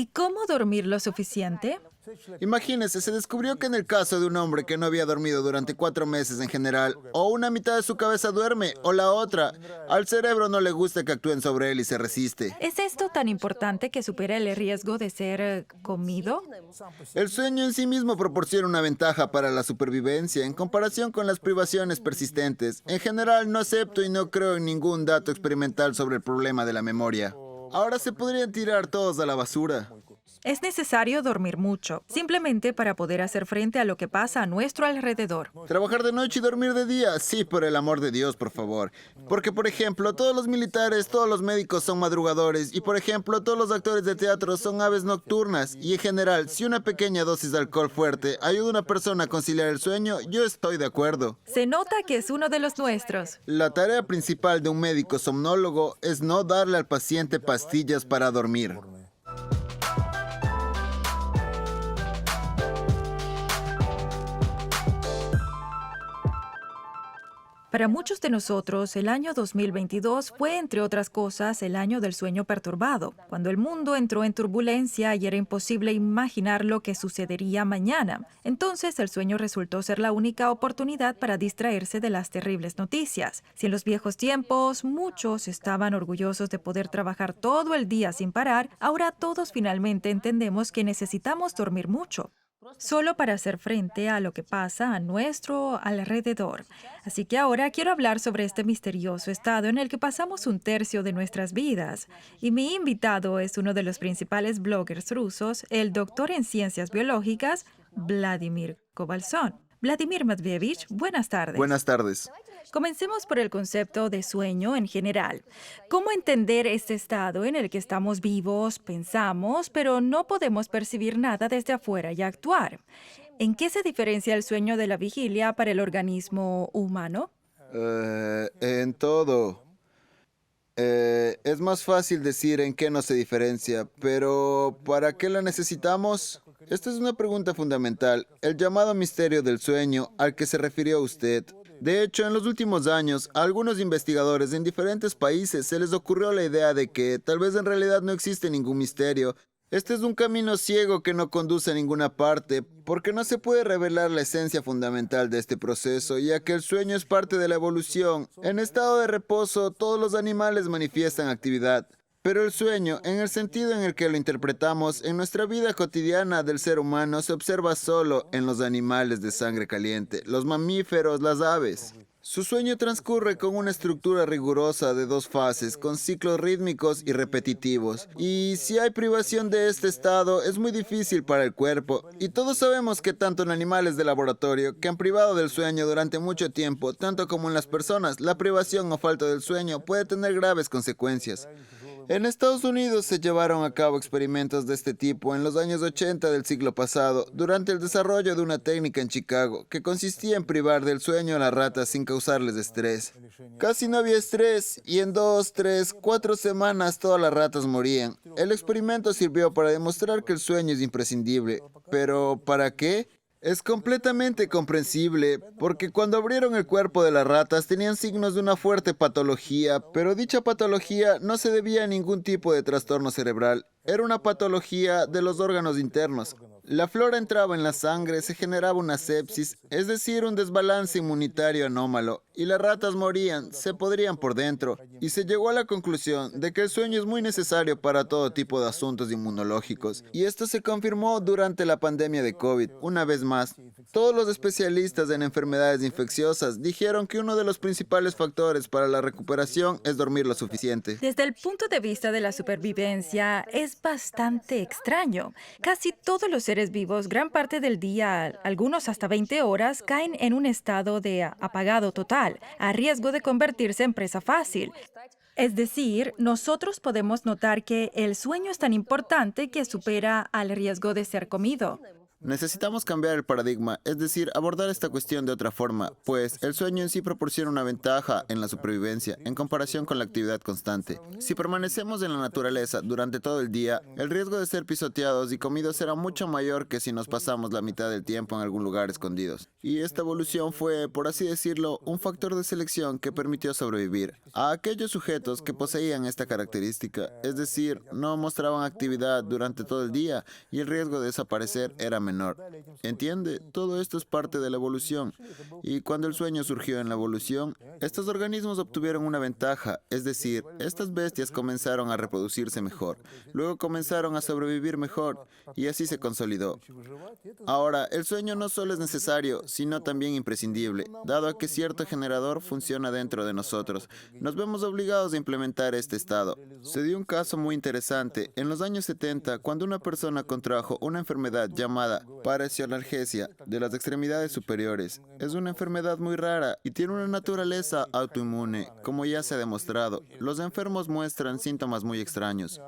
¿Y cómo dormir lo suficiente? Imagínese, se descubrió que en el caso de un hombre que no había dormido durante 4 meses en general, o una mitad de su cabeza duerme, o la otra, al cerebro no le gusta que actúen sobre él y se resiste. ¿Es esto tan importante que supera el riesgo de ser comido? El sueño en sí mismo proporciona una ventaja para la supervivencia en comparación con las privaciones persistentes. En general, no acepto y no creo en ningún dato experimental sobre el problema de la memoria. Ahora se podrían tirar todos a la basura. Es necesario dormir mucho, simplemente para poder hacer frente a lo que pasa a nuestro alrededor. Trabajar de noche y dormir de día, sí, por el amor de Dios, por favor. Porque, por ejemplo, todos los militares, todos los médicos son madrugadores y, por ejemplo, todos los actores de teatro son aves nocturnas. Y en general, si una pequeña dosis de alcohol fuerte ayuda a una persona a conciliar el sueño, yo estoy de acuerdo. Se nota que es uno de los nuestros. La tarea principal de un médico somnólogo es no darle al paciente pastillas para dormir. Para muchos de nosotros, el año 2022 fue, entre otras cosas, el año del sueño perturbado, cuando el mundo entró en turbulencia y era imposible imaginar lo que sucedería mañana. Entonces, el sueño resultó ser la única oportunidad para distraerse de las terribles noticias. Si en los viejos tiempos muchos estaban orgullosos de poder trabajar todo el día sin parar, ahora todos finalmente entendemos que necesitamos dormir mucho, solo para hacer frente a lo que pasa a nuestro alrededor. Así que ahora quiero hablar sobre este misterioso estado en el que pasamos un tercio de nuestras vidas. Y mi invitado es uno de los principales bloggers rusos, el doctor en ciencias biológicas, Vladimir Kovalsón. Vladimir Matveevich, buenas tardes. Buenas tardes. Comencemos por el concepto de sueño en general. ¿Cómo entender este estado en el que estamos vivos, pensamos, pero no podemos percibir nada desde afuera y actuar? ¿En qué se diferencia el sueño de la vigilia para el organismo humano? En todo. Es más fácil decir en qué no se diferencia, pero ¿para qué la necesitamos? Esta es una pregunta fundamental, el llamado misterio del sueño al que se refirió usted. De hecho, en los últimos años, a algunos investigadores en diferentes países se les ocurrió la idea de que tal vez en realidad no existe ningún misterio. Este es un camino ciego que no conduce a ninguna parte, porque no se puede revelar la esencia fundamental de este proceso, ya que el sueño es parte de la evolución. En estado de reposo, todos los animales manifiestan actividad. Pero el sueño, en el sentido en el que lo interpretamos, en nuestra vida cotidiana del ser humano se observa solo en los animales de sangre caliente, los mamíferos, las aves. Su sueño transcurre con una estructura rigurosa de 2 fases, con ciclos rítmicos y repetitivos. Y si hay privación de este estado, es muy difícil para el cuerpo. Y todos sabemos que tanto en animales de laboratorio, que han privado del sueño durante mucho tiempo, tanto como en las personas, la privación o falta del sueño puede tener graves consecuencias. En Estados Unidos se llevaron a cabo experimentos de este tipo en los años 80 del siglo pasado, durante el desarrollo de una técnica en Chicago, que consistía en privar del sueño a las ratas sin causarles estrés. Casi no había estrés, y en 2, 3, 4 semanas todas las ratas morían. El experimento sirvió para demostrar que el sueño es imprescindible. ¿Pero para qué? Es completamente comprensible, porque cuando abrieron el cuerpo de las ratas tenían signos de una fuerte patología, pero dicha patología no se debía a ningún tipo de trastorno cerebral. Era una patología de los órganos internos. La flora entraba en la sangre, se generaba una sepsis, es decir, un desbalance inmunitario anómalo, y las ratas morían, se podrían por dentro, y se llegó a la conclusión de que el sueño es muy necesario para todo tipo de asuntos inmunológicos. Y esto se confirmó durante la pandemia de COVID. Una vez más, todos los especialistas en enfermedades infecciosas dijeron que uno de los principales factores para la recuperación es dormir lo suficiente. Desde el punto de vista de la supervivencia, es bastante extraño. Casi todos los seres vivos, gran parte del día, algunos hasta 20 horas, caen en un estado de apagado total, a riesgo de convertirse en presa fácil. Es decir, nosotros podemos notar que el sueño es tan importante que supera al riesgo de ser comido. Necesitamos cambiar el paradigma, es decir, abordar esta cuestión de otra forma, pues el sueño en sí proporciona una ventaja en la supervivencia en comparación con la actividad constante. Si permanecemos en la naturaleza durante todo el día, el riesgo de ser pisoteados y comidos será mucho mayor que si nos pasamos la mitad del tiempo en algún lugar escondidos. Y esta evolución fue, por así decirlo, un factor de selección que permitió sobrevivir a aquellos sujetos que poseían esta característica, es decir, no mostraban actividad durante todo el día y el riesgo de desaparecer era menor. ¿Entiende? Todo esto es parte de la evolución. Y cuando el sueño surgió en la evolución, estos organismos obtuvieron una ventaja, es decir, estas bestias comenzaron a reproducirse mejor, luego comenzaron a sobrevivir mejor, y así se consolidó. Ahora, el sueño no solo es necesario, sino también imprescindible, dado a que cierto generador funciona dentro de nosotros. Nos vemos obligados a implementar este estado. Se dio un caso muy interesante. En los años 70, cuando una persona contrajo una enfermedad llamada parecialalgesia de las extremidades superiores. Es una enfermedad muy rara y tiene una naturaleza autoinmune, como ya se ha demostrado. Los enfermos muestran síntomas muy extraños.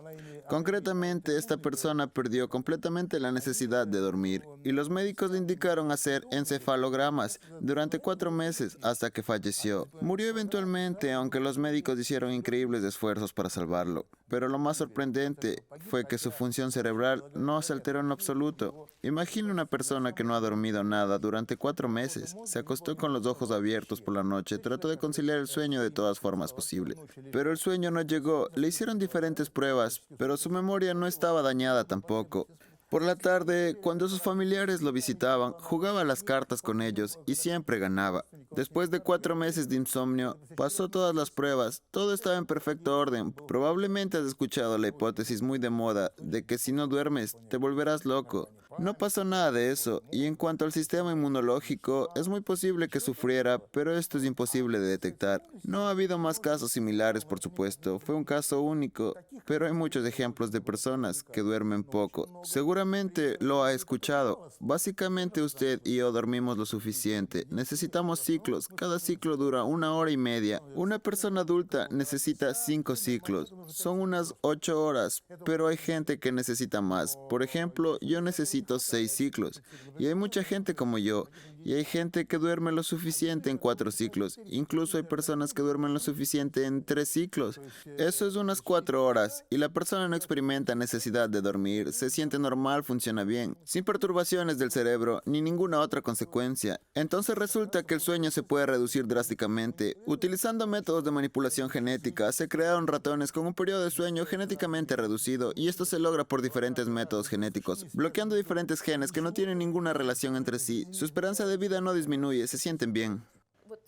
Concretamente, esta persona perdió completamente la necesidad de dormir y los médicos le indicaron hacer encefalogramas durante 4 meses hasta que falleció. Murió eventualmente, aunque los médicos hicieron increíbles esfuerzos para salvarlo. Pero lo más sorprendente fue que su función cerebral no se alteró en lo absoluto. Imagine una persona que no ha dormido nada durante 4 meses. Se acostó con los ojos abiertos por la noche, trató de conciliar el sueño de todas formas posibles. Pero el sueño no llegó. Le hicieron diferentes pruebas, pero su memoria no estaba dañada tampoco. Por la tarde, cuando sus familiares lo visitaban, jugaba a las cartas con ellos y siempre ganaba. Después de 4 meses de insomnio, pasó todas las pruebas, todo estaba en perfecto orden. Probablemente has escuchado la hipótesis muy de moda de que si no duermes, te volverás loco. No pasó nada de eso, y en cuanto al sistema inmunológico, es muy posible que sufriera, pero esto es imposible de detectar. No ha habido más casos similares, por supuesto, fue un caso único, pero hay muchos ejemplos de personas que duermen poco. Seguramente lo ha escuchado. Básicamente usted y yo dormimos lo suficiente. Necesitamos ciclos, cada ciclo dura 1 hora y media. Una persona adulta necesita 5 ciclos, son unas 8 horas, pero hay gente que necesita más. Por ejemplo, yo necesito 6 ciclos. Y hay mucha gente como yo. Y hay gente que duerme lo suficiente en 4 ciclos. Incluso hay personas que duermen lo suficiente en 3 ciclos. Eso es unas 4 horas. Y la persona no experimenta necesidad de dormir. Se siente normal, funciona bien. Sin perturbaciones del cerebro, ni ninguna otra consecuencia. Entonces resulta que el sueño se puede reducir drásticamente. Utilizando métodos de manipulación genética, se crearon ratones con un periodo de sueño genéticamente reducido. Y esto se logra por diferentes métodos genéticos, bloqueando diferentes genes que no tienen ninguna relación entre sí. Su esperanza de vida no disminuye, se sienten bien.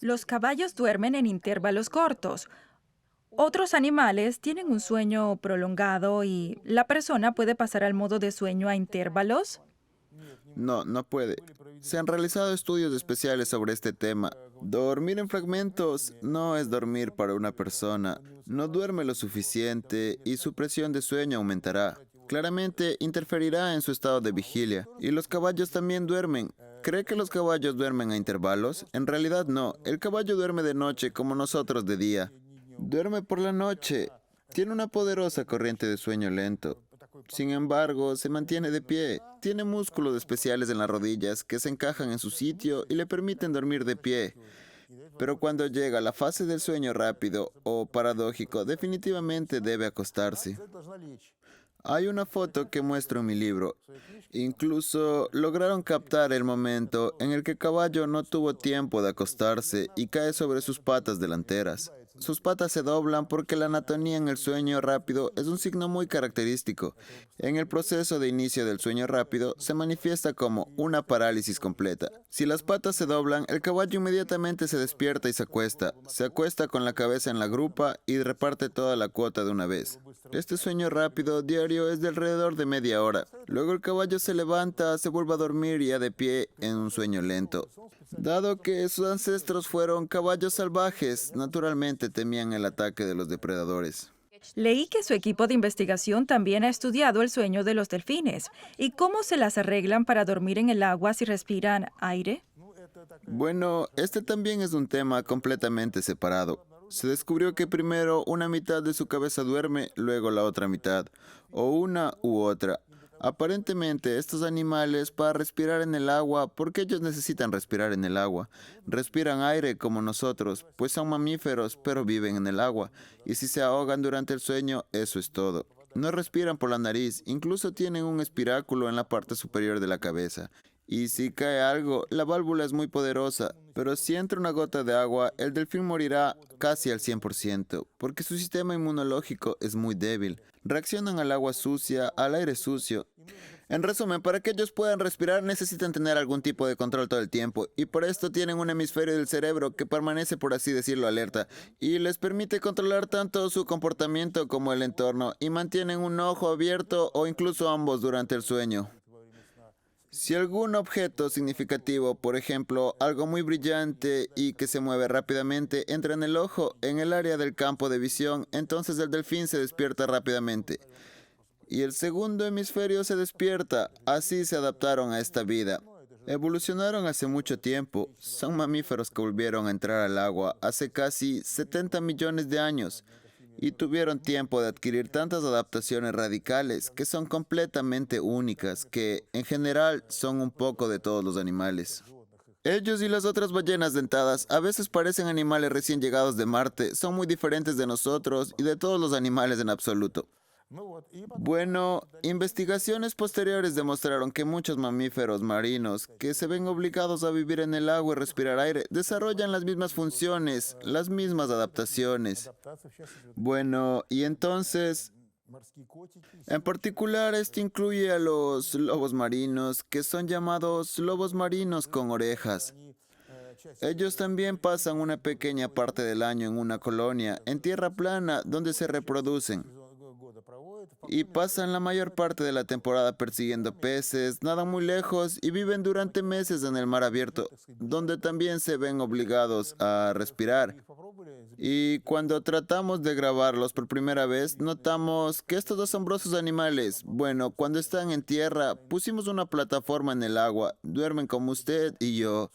Los caballos duermen en intervalos cortos. Otros animales tienen un sueño prolongado y la persona puede pasar al modo de sueño a intervalos. No, no puede. Se han realizado estudios especiales sobre este tema. Dormir en fragmentos no es dormir para una persona. No duerme lo suficiente y su presión de sueño aumentará. Claramente interferirá en su estado de vigilia. Y los caballos también duermen. ¿Cree que los caballos duermen a intervalos? En realidad no. El caballo duerme de noche como nosotros de día. Duerme por la noche. Tiene una poderosa corriente de sueño lento. Sin embargo, se mantiene de pie. Tiene músculos especiales en las rodillas que se encajan en su sitio y le permiten dormir de pie. Pero cuando llega la fase del sueño rápido o paradójico, definitivamente debe acostarse. Hay una foto que muestro en mi libro. Incluso lograron captar el momento en el que el caballo no tuvo tiempo de acostarse y cae sobre sus patas delanteras. Sus patas se doblan porque la anatomía en el sueño rápido es un signo muy característico. En el proceso de inicio del sueño rápido se manifiesta como una parálisis completa. Si las patas se doblan, el caballo inmediatamente se despierta y se acuesta. Se acuesta con la cabeza en la grupa y reparte toda la cuota de una vez. Este sueño rápido diario es de alrededor de media hora. Luego el caballo se levanta, se vuelve a dormir ya de pie en un sueño lento. Dado que sus ancestros fueron caballos salvajes, naturalmente temían el ataque de los depredadores. Leí que su equipo de investigación también ha estudiado el sueño de los delfines y cómo se las arreglan para dormir en el agua si respiran aire. Bueno, este también es un tema completamente separado. Se descubrió que primero una mitad de su cabeza duerme, luego la otra mitad, o una u otra. Aparentemente, estos animales para respirar en el agua, porque ellos necesitan respirar en el agua, respiran aire como nosotros, pues son mamíferos, pero viven en el agua, y si se ahogan durante el sueño, eso es todo. No respiran por la nariz, incluso tienen un espiráculo en la parte superior de la cabeza. Y si cae algo, la válvula es muy poderosa, pero si entra una gota de agua, el delfín morirá casi al 100%, porque su sistema inmunológico es muy débil. Reaccionan al agua sucia, al aire sucio. En resumen, para que ellos puedan respirar necesitan tener algún tipo de control todo el tiempo, y por esto tienen un hemisferio del cerebro que permanece, por así decirlo, alerta, y les permite controlar tanto su comportamiento como el entorno, y mantienen un ojo abierto o incluso ambos durante el sueño. Si algún objeto significativo, por ejemplo, algo muy brillante y que se mueve rápidamente, entra en el ojo, en el área del campo de visión, entonces el delfín se despierta rápidamente. Y el segundo hemisferio se despierta. Así se adaptaron a esta vida. Evolucionaron hace mucho tiempo. Son mamíferos que volvieron a entrar al agua hace casi 70 millones de años y tuvieron tiempo de adquirir tantas adaptaciones radicales que son completamente únicas, que en general son un poco de todos los animales. Ellos y las otras ballenas dentadas a veces parecen animales recién llegados de Marte, son muy diferentes de nosotros y de todos los animales en absoluto. Bueno, investigaciones posteriores demostraron que muchos mamíferos marinos que se ven obligados a vivir en el agua y respirar aire desarrollan las mismas funciones, las mismas adaptaciones. Bueno, y entonces, en particular, esto incluye a los lobos marinos, que son llamados lobos marinos con orejas. Ellos también pasan una pequeña parte del año en una colonia, en tierra plana, donde se reproducen. Y pasan la mayor parte de la temporada persiguiendo peces, nadan muy lejos y viven durante meses en el mar abierto, donde también se ven obligados a respirar. Y cuando tratamos de grabarlos por primera vez, notamos que estos asombrosos animales, bueno, cuando están en tierra, pusimos una plataforma en el agua, duermen como usted y yo.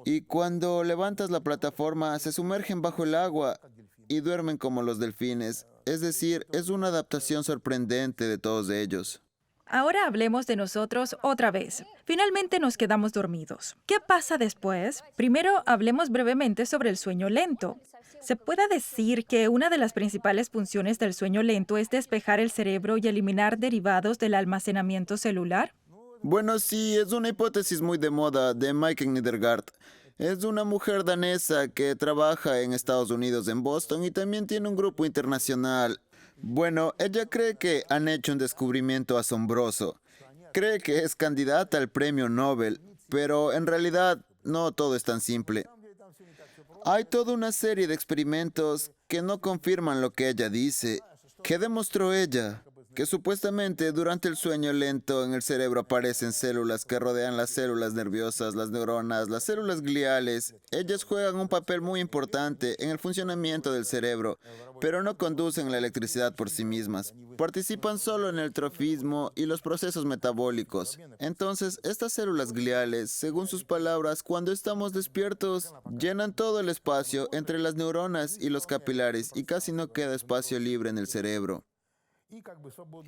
Y cuando levantas la plataforma, se sumergen bajo el agua y duermen como los delfines. Es decir, es una adaptación sorprendente de todos ellos. Ahora hablemos de nosotros otra vez. Finalmente nos quedamos dormidos. ¿Qué pasa después? Primero, hablemos brevemente sobre el sueño lento. Se puede decir que una de las principales funciones del sueño lento es despejar el cerebro y eliminar derivados del almacenamiento celular. Bueno, sí, es una hipótesis muy de moda de Mike Niedergard. Es una mujer danesa que trabaja en Estados Unidos, en Boston, y también tiene un grupo internacional. Bueno, ella cree que han hecho un descubrimiento asombroso. Cree que es candidata al premio Nobel, pero en realidad no todo es tan simple. Hay toda una serie de experimentos que no confirman lo que ella dice. ¿Qué demostró ella? Que supuestamente durante el sueño lento en el cerebro aparecen células que rodean las células nerviosas, las neuronas, las células gliales. Ellas juegan un papel muy importante en el funcionamiento del cerebro, pero no conducen la electricidad por sí mismas. Participan solo en el trofismo y los procesos metabólicos. Entonces, estas células gliales, según sus palabras, cuando estamos despiertos, llenan todo el espacio entre las neuronas y los capilares y casi no queda espacio libre en el cerebro.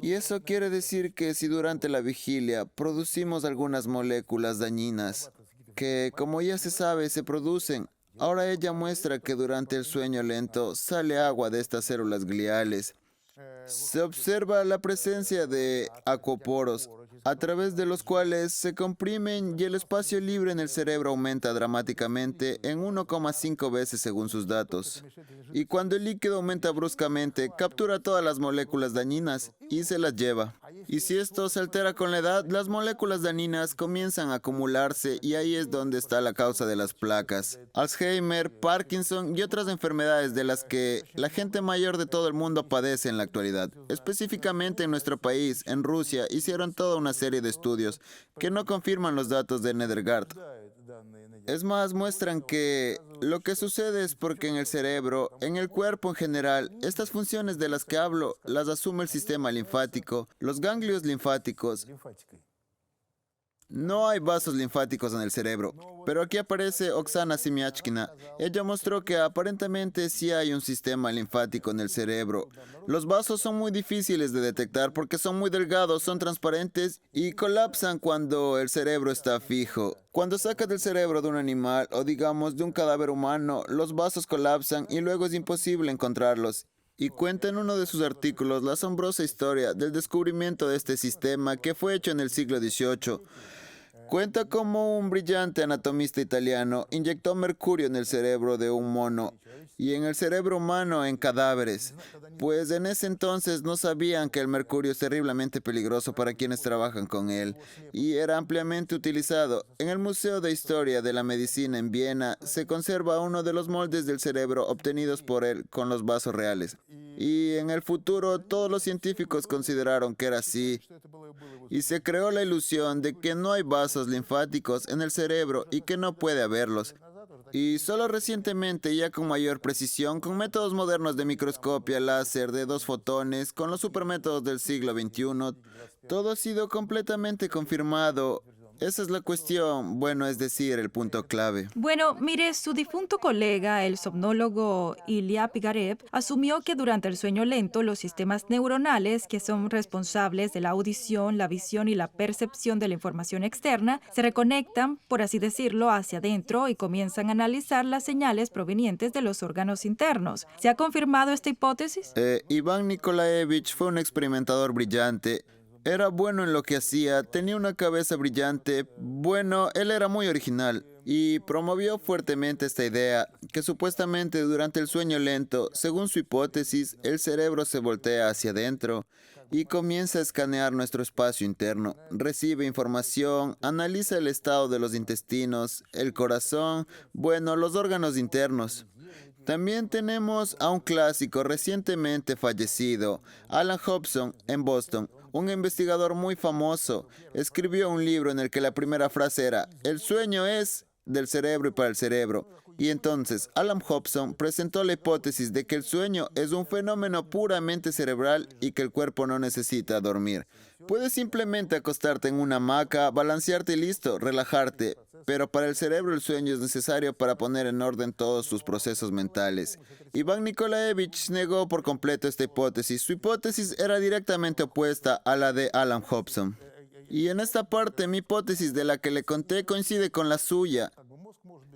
Y eso quiere decir que si durante la vigilia producimos algunas moléculas dañinas, que como ya se sabe se producen, ahora ella muestra que durante el sueño lento sale agua de estas células gliales. Se observa la presencia de acuoporos, a través de los cuales se comprimen y el espacio libre en el cerebro aumenta dramáticamente en 1,5 veces según sus datos. Y cuando el líquido aumenta bruscamente, captura todas las moléculas dañinas y se las lleva. Y si esto se altera con la edad, las moléculas dañinas comienzan a acumularse y ahí es donde está la causa de las placas. Alzheimer, Parkinson y otras enfermedades de las que la gente mayor de todo el mundo padece en la actualidad. Específicamente en nuestro país, en Rusia, hicieron toda una serie de estudios que no confirman los datos de Nedergaard. Es más, muestran que lo que sucede es porque en el cerebro, en el cuerpo en general, estas funciones de las que hablo las asume el sistema linfático, los ganglios linfáticos. No hay vasos linfáticos en el cerebro, pero aquí aparece Oksana Simiachkina. Ella mostró que aparentemente sí hay un sistema linfático en el cerebro. Los vasos son muy difíciles de detectar porque son muy delgados, son transparentes y colapsan cuando el cerebro está fijo. Cuando sacas del cerebro de un animal o digamos de un cadáver humano, los vasos colapsan y luego es imposible encontrarlos. Y cuenta en uno de sus artículos la asombrosa historia del descubrimiento de este sistema que fue hecho en el siglo XVIII. Cuenta cómo un brillante anatomista italiano inyectó mercurio en el cerebro de un mono y en el cerebro humano en cadáveres, pues en ese entonces no sabían que el mercurio es terriblemente peligroso para quienes trabajan con él y era ampliamente utilizado. En el Museo de Historia de la Medicina en Viena se conserva uno de los moldes del cerebro obtenidos por él con los vasos reales. Y en el futuro todos los científicos consideraron que era así y se creó la ilusión de que no hay vasos linfáticos en el cerebro y que no puede haberlos. Y solo recientemente, ya con mayor precisión, con métodos modernos de microscopia láser de 2 fotones, con los supermétodos del siglo XXI, todo ha sido completamente confirmado. Esa es la cuestión, bueno, es decir, el punto clave. Bueno, mire, su difunto colega, el somnólogo Ilya Pigarev, asumió que durante el sueño lento los sistemas neuronales que son responsables de la audición, la visión y la percepción de la información externa se reconectan, por así decirlo, hacia adentro y comienzan a analizar las señales provenientes de los órganos internos. ¿Se ha confirmado esta hipótesis? Iván Nikolaevich fue un experimentador brillante. Era bueno en lo que hacía, tenía una cabeza brillante. Bueno, él era muy original y promovió fuertemente esta idea, que supuestamente durante el sueño lento, según su hipótesis, el cerebro se voltea hacia adentro y comienza a escanear nuestro espacio interno. Recibe información, analiza el estado de los intestinos, el corazón, bueno, los órganos internos. También tenemos a un clásico recientemente fallecido, Alan Hobson, en Boston. Un investigador muy famoso escribió un libro en el que la primera frase era: "El sueño es del cerebro y para el cerebro". Y entonces Alan Hobson presentó la hipótesis de que el sueño es un fenómeno puramente cerebral y que el cuerpo no necesita dormir. Puedes simplemente acostarte en una hamaca, balancearte y listo, relajarte. Pero para el cerebro el sueño es necesario para poner en orden todos sus procesos mentales. Iván Nikolaevich negó por completo esta hipótesis. Su hipótesis era directamente opuesta a la de Alan Hobson. Y en esta parte, mi hipótesis de la que le conté coincide con la suya.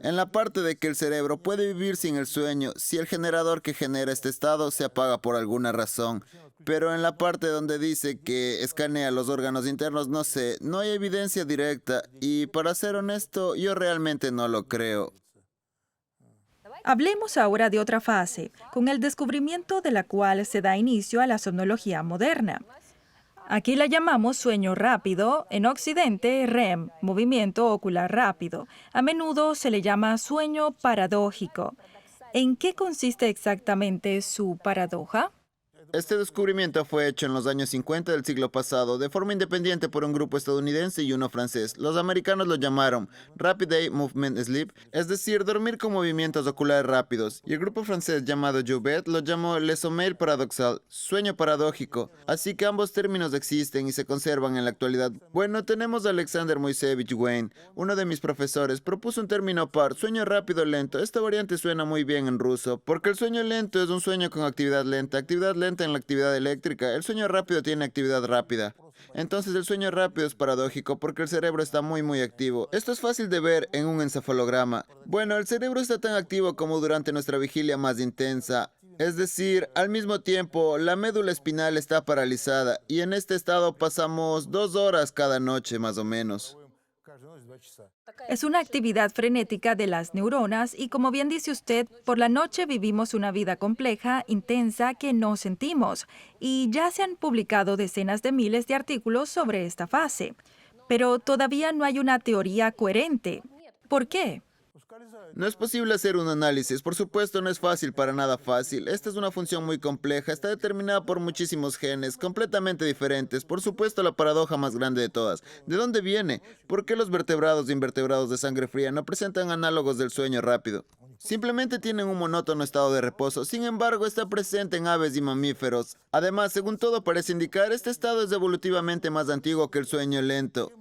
En la parte de que el cerebro puede vivir sin el sueño si el generador que genera este estado se apaga por alguna razón. Pero en la parte donde dice que escanea los órganos internos, no sé, no hay evidencia directa y para ser honesto, yo realmente no lo creo. Hablemos ahora de otra fase, con el descubrimiento de la cual se da inicio a la somnología moderna. Aquí la llamamos sueño rápido, en Occidente REM, movimiento ocular rápido. A menudo se le llama sueño paradójico. ¿En qué consiste exactamente su paradoja? Este descubrimiento fue hecho en los años 50 del siglo pasado de forma independiente por un grupo estadounidense y uno francés. Los americanos lo llamaron Rapid Eye Movement Sleep, es decir, dormir con movimientos oculares rápidos, y el grupo francés llamado Joubert lo llamó Le Sommeil Paradoxal, sueño paradójico. Así que ambos términos existen y se conservan en la actualidad. Bueno, tenemos a Alexander Moisevich Wayne, uno de mis profesores, propuso un término par, sueño rápido lento. Esta variante suena muy bien en ruso, porque el sueño lento es un sueño con actividad lenta en la actividad eléctrica. El sueño rápido tiene actividad rápida. Entonces el sueño rápido es paradójico porque el cerebro está muy activo. Esto es fácil de ver en un encefalograma. Bueno, el cerebro está tan activo como durante nuestra vigilia más intensa. Es decir, al mismo tiempo, la médula espinal está paralizada y en este estado pasamos 2 horas cada noche más o menos. Es una actividad frenética de las neuronas y, como bien dice usted, por la noche vivimos una vida compleja, intensa, que no sentimos. Y ya se han publicado decenas de miles de artículos sobre esta fase. Pero todavía no hay una teoría coherente. ¿Por qué? No es posible hacer un análisis, por supuesto no es fácil, para nada fácil. Esta es una función muy compleja, está determinada por muchísimos genes, completamente diferentes. Por supuesto la paradoja más grande de todas. ¿De dónde viene? ¿Por qué los vertebrados e invertebrados de sangre fría no presentan análogos del sueño rápido? Simplemente tienen un monótono estado de reposo, sin embargo está presente en aves y mamíferos. Además, según todo parece indicar, este estado es evolutivamente más antiguo que el sueño lento.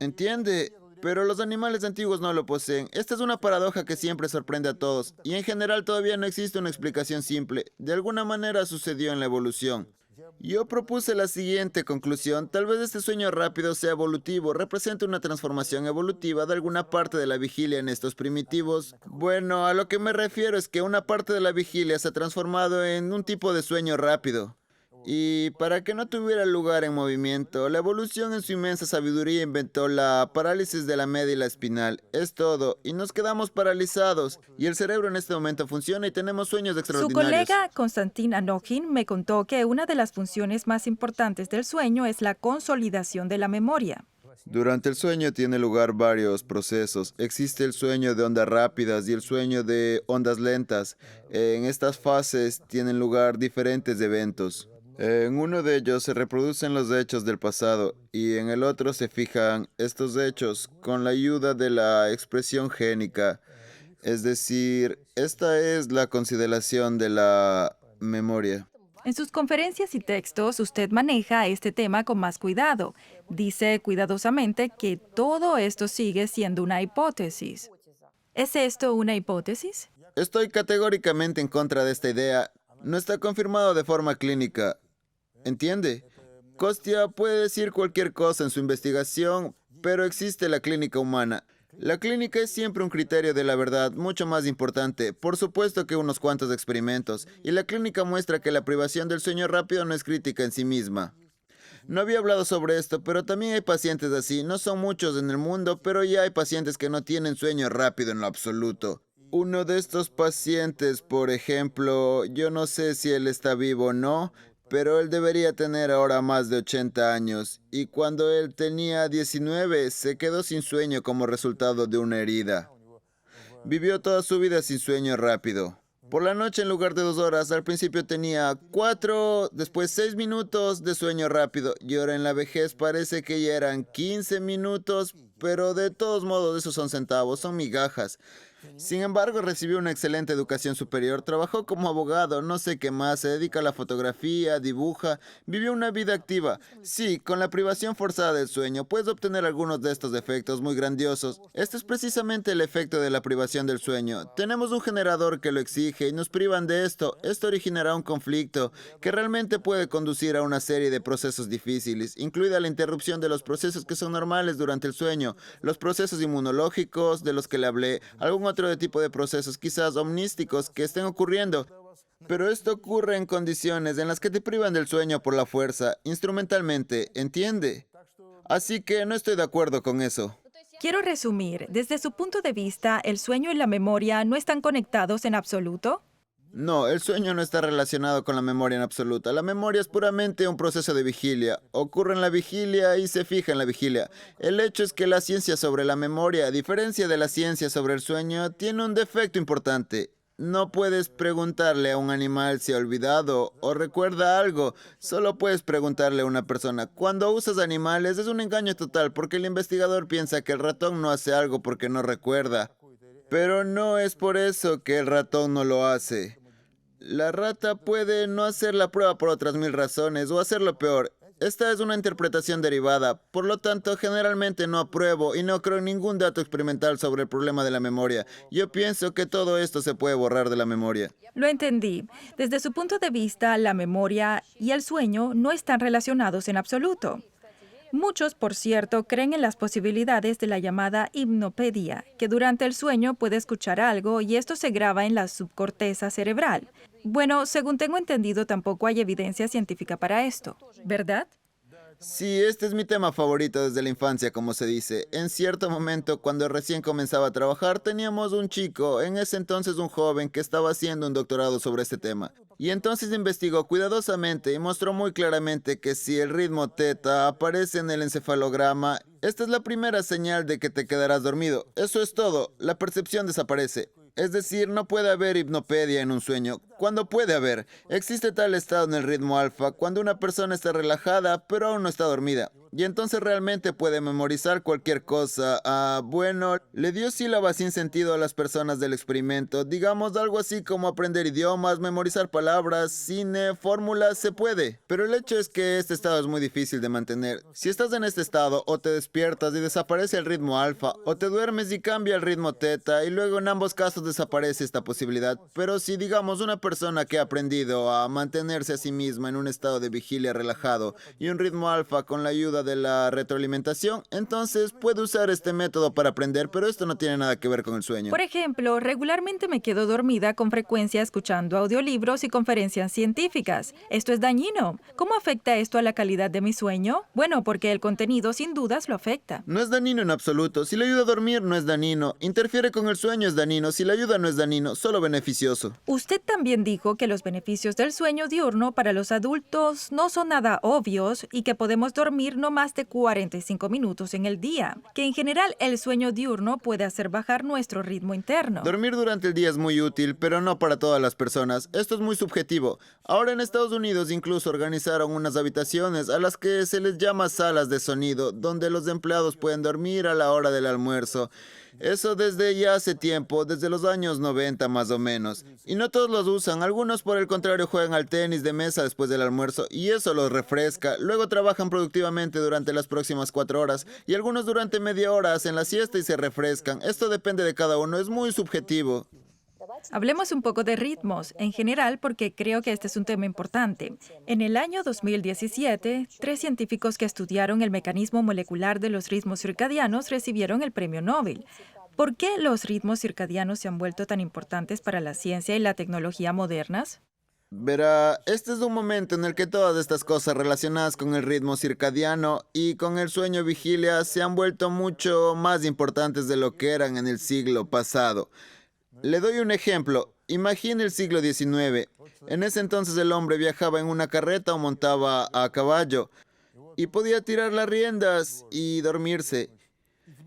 Entiende, pero los animales antiguos no lo poseen. Esta es una paradoja que siempre sorprende a todos, y en general todavía no existe una explicación simple. De alguna manera sucedió en la evolución. Yo propuse la siguiente conclusión: tal vez este sueño rápido sea evolutivo, represente una transformación evolutiva de alguna parte de la vigilia en estos primitivos. Bueno, a lo que me refiero es que una parte de la vigilia se ha transformado en un tipo de sueño rápido. Y para que no tuviera lugar en movimiento, la evolución en su inmensa sabiduría inventó la parálisis de la médula espinal. Es todo, y nos quedamos paralizados. Y el cerebro en este momento funciona y tenemos sueños Su extraordinarios. colega Konstantin Anokhin me contó que una de las funciones más importantes del sueño es la consolidación de la memoria. Durante el sueño tiene lugar varios procesos. Existe el sueño de ondas rápidas y el sueño de ondas lentas. En estas fases tienen lugar diferentes eventos. En uno de ellos se reproducen los hechos del pasado y en el otro se fijan estos hechos con la ayuda de la expresión génica. Es decir, esta es la consideración de la memoria. En sus conferencias y textos, usted maneja este tema con más cuidado. Dice cuidadosamente que todo esto sigue siendo una hipótesis. ¿Es esto una hipótesis? Estoy categóricamente en contra de esta idea. No está confirmado de forma clínica. ¿Entiende? Kostia puede decir cualquier cosa en su investigación, pero existe la clínica humana. La clínica es siempre un criterio de la verdad mucho más importante, por supuesto, que unos cuantos experimentos, y la clínica muestra que la privación del sueño rápido no es crítica en sí misma. No había hablado sobre esto, pero también hay pacientes así. No son muchos en el mundo, pero ya hay pacientes que no tienen sueño rápido en lo absoluto. Uno de estos pacientes, por ejemplo, yo no sé si él está vivo o no, pero él debería tener ahora más de 80 años, y cuando él tenía 19 se quedó sin sueño como resultado de una herida. Vivió toda su vida sin sueño rápido. Por la noche, en lugar de 2 horas, al principio tenía 4, después 6 minutos de sueño rápido, y ahora en la vejez parece que ya eran 15 minutos, pero de todos modos esos son centavos, son migajas. Sin embargo, recibió una excelente educación superior, trabajó como abogado, no sé qué más, se dedica a la fotografía, dibuja, vivió una vida activa. Sí, con la privación forzada del sueño, puedes obtener algunos de estos efectos muy grandiosos. Este es precisamente el efecto de la privación del sueño. Tenemos un generador que lo exige y nos privan de esto. Esto originará un conflicto que realmente puede conducir a una serie de procesos difíciles, incluida la interrupción de los procesos que son normales durante el sueño, los procesos inmunológicos de los que le hablé, algún otro tipo de procesos, quizás omnísticos, que estén ocurriendo. Pero esto ocurre en condiciones en las que te privan del sueño por la fuerza, instrumentalmente, ¿entiende? Así que no estoy de acuerdo con eso. Quiero resumir, desde su punto de vista, ¿el sueño y la memoria no están conectados en absoluto? No, el sueño no está relacionado con la memoria en absoluta. La memoria es puramente un proceso de vigilia. Ocurre en la vigilia y se fija en la vigilia. El hecho es que la ciencia sobre la memoria, a diferencia de la ciencia sobre el sueño, tiene un defecto importante. No puedes preguntarle a un animal si ha olvidado o recuerda algo. Solo puedes preguntarle a una persona. Cuando usas animales es un engaño total porque el investigador piensa que el ratón no hace algo porque no recuerda. Pero no es por eso que el ratón no lo hace. La rata puede no hacer la prueba por otras 1000 razones o hacerlo peor. Esta es una interpretación derivada, por lo tanto, generalmente no apruebo y no creo en ningún dato experimental sobre el problema de la memoria. Yo pienso que todo esto se puede borrar de la memoria. Lo entendí. Desde su punto de vista, la memoria y el sueño no están relacionados en absoluto. Muchos, por cierto, creen en las posibilidades de la llamada hipnopedia, que durante el sueño puede escuchar algo y esto se graba en la subcorteza cerebral. Bueno, según tengo entendido, tampoco hay evidencia científica para esto, ¿verdad? Sí, este es mi tema favorito desde la infancia, como se dice. En cierto momento, cuando recién comenzaba a trabajar, teníamos un chico, en ese entonces un joven, que estaba haciendo un doctorado sobre este tema. Y entonces investigó cuidadosamente y mostró muy claramente que si el ritmo teta aparece en el encefalograma, esta es la primera señal de que te quedarás dormido. Eso es todo, la percepción desaparece. Es decir, no puede haber hipnopedia en un sueño. ¿Cuándo puede haber? Existe tal estado en el ritmo alfa, cuando una persona está relajada, pero aún no está dormida. y entonces realmente puede memorizar cualquier cosa. Bueno, le dio sílabas sin sentido a las personas del experimento. Digamos algo así como aprender idiomas, memorizar palabras, cine, fórmulas, se puede. Pero el hecho es que este estado es muy difícil de mantener. Si estás en este estado, o te despiertas y desaparece el ritmo alfa, o te duermes y cambia el ritmo teta, y luego en ambos casos desaparece esta posibilidad. Pero si digamos una persona que ha aprendido a mantenerse a sí misma en un estado de vigilia relajado y un ritmo alfa con la ayuda de la retroalimentación, entonces puede usar este método para aprender, pero esto no tiene nada que ver con el sueño. Por ejemplo, regularmente me quedo dormida con frecuencia escuchando audiolibros y conferencias científicas. ¿Esto es dañino? ¿Cómo afecta esto a la calidad de mi sueño? Bueno, porque el contenido sin dudas lo afecta. No es dañino en absoluto. Si le ayuda a dormir, no es dañino. Interfiere con el sueño, es dañino. Si le ayuda, no es dañino, solo beneficioso. Usted también dijo que los beneficios del sueño diurno para los adultos no son nada obvios y que podemos dormir no más de 45 minutos en el día, que en general el sueño diurno puede hacer bajar nuestro ritmo interno. Dormir durante el día es muy útil, pero no para todas las personas. Esto es muy subjetivo. Ahora en Estados Unidos incluso organizaron unas habitaciones a las que se les llama salas de sonido, donde los empleados pueden dormir a la hora del almuerzo. Eso desde ya hace tiempo, desde los años 90 más o menos. Y no todos los usan, algunos por el contrario juegan al tenis de mesa después del almuerzo y eso los refresca. Luego trabajan productivamente durante las próximas 4 horas y algunos durante media hora hacen la siesta y se refrescan. Esto depende de cada uno, es muy subjetivo. Hablemos un poco de ritmos en general porque creo que este es un tema importante. En el año 2017, 3 científicos que estudiaron el mecanismo molecular de los ritmos circadianos recibieron el premio Nobel. ¿Por qué los ritmos circadianos se han vuelto tan importantes para la ciencia y la tecnología modernas? Verá, este es un momento en el que todas estas cosas relacionadas con el ritmo circadiano y con el sueño vigilia se han vuelto mucho más importantes de lo que eran en el siglo pasado. Le doy un ejemplo. Imagine el siglo XIX. En ese entonces el hombre viajaba en una carreta o montaba a caballo y podía tirar las riendas y dormirse.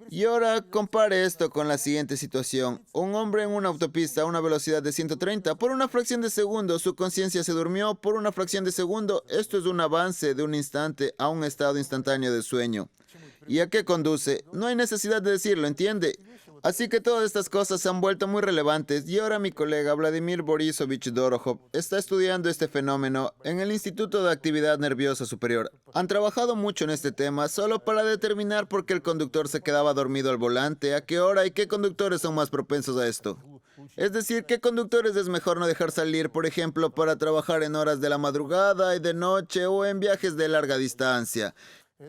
Y ahora compare esto con la siguiente situación. Un hombre en una autopista a una velocidad de 130. Por una fracción de segundo su conciencia se durmió. Por una fracción de segundo. Esto es un avance de un instante a un estado instantáneo de sueño. ¿Y a qué conduce? No hay necesidad de decirlo, ¿entiende? Así que todas estas cosas se han vuelto muy relevantes y ahora mi colega Vladimir Borisovich Dorohov está estudiando este fenómeno en el Instituto de Actividad Nerviosa Superior. Han trabajado mucho en este tema solo para determinar por qué el conductor se quedaba dormido al volante, a qué hora y qué conductores son más propensos a esto. Es decir, qué conductores es mejor no dejar salir, por ejemplo, para trabajar en horas de la madrugada y de noche o en viajes de larga distancia.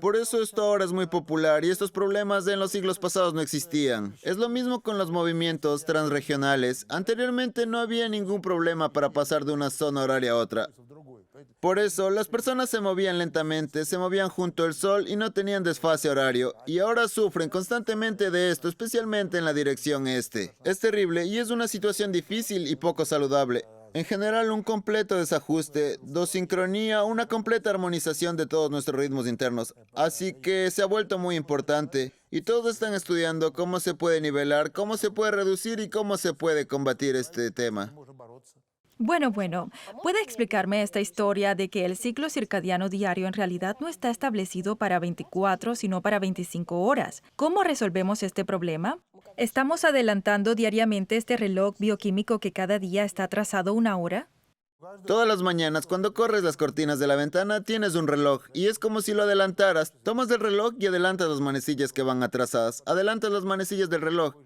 Por eso esto ahora es muy popular y estos problemas en los siglos pasados no existían. Es lo mismo con los movimientos transregionales. Anteriormente no había ningún problema para pasar de una zona horaria a otra. Por eso las personas se movían lentamente, se movían junto al sol y no tenían desfase horario. Y ahora sufren constantemente de esto, especialmente en la dirección este. Es terrible y es una situación difícil y poco saludable. En general, un completo desajuste, dosincronía, una completa armonización de todos nuestros ritmos internos. Así que se ha vuelto muy importante y todos están estudiando cómo se puede nivelar, cómo se puede reducir y cómo se puede combatir este tema. Bueno, ¿puede explicarme esta historia de que el ciclo circadiano diario en realidad no está establecido para 24, sino para 25 horas? ¿Cómo resolvemos este problema? ¿Estamos adelantando diariamente este reloj bioquímico que cada día está atrasado 1 hora? Todas las mañanas, cuando corres las cortinas de la ventana, tienes un reloj y es como si lo adelantaras. Tomas el reloj y adelantas las manecillas que van atrasadas. Adelantas las manecillas del reloj.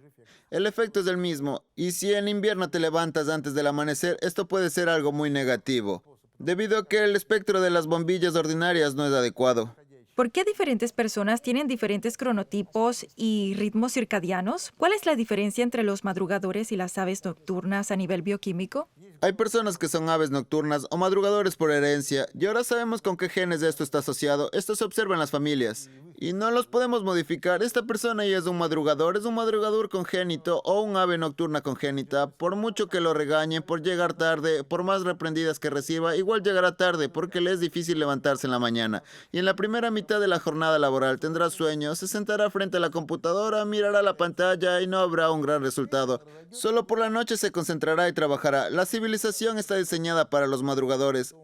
El efecto es el mismo, y si en invierno te levantas antes del amanecer, esto puede ser algo muy negativo, debido a que el espectro de las bombillas ordinarias no es adecuado. ¿Por qué diferentes personas tienen diferentes cronotipos y ritmos circadianos? ¿Cuál es la diferencia entre los madrugadores y las aves nocturnas a nivel bioquímico? Hay personas que son aves nocturnas o madrugadores por herencia, y ahora sabemos con qué genes esto está asociado. Esto se observa en las familias. Y no los podemos modificar. Esta persona ya es un madrugador congénito o un ave nocturna congénita. Por mucho que lo regañen por llegar tarde, por más reprendidas que reciba, igual llegará tarde porque le es difícil levantarse en la mañana. Y en la primera mitad de la jornada laboral tendrá sueño, se sentará frente a la computadora, mirará la pantalla y no habrá un gran resultado. Solo por la noche se concentrará y trabajará. La civilización está diseñada para los madrugadores.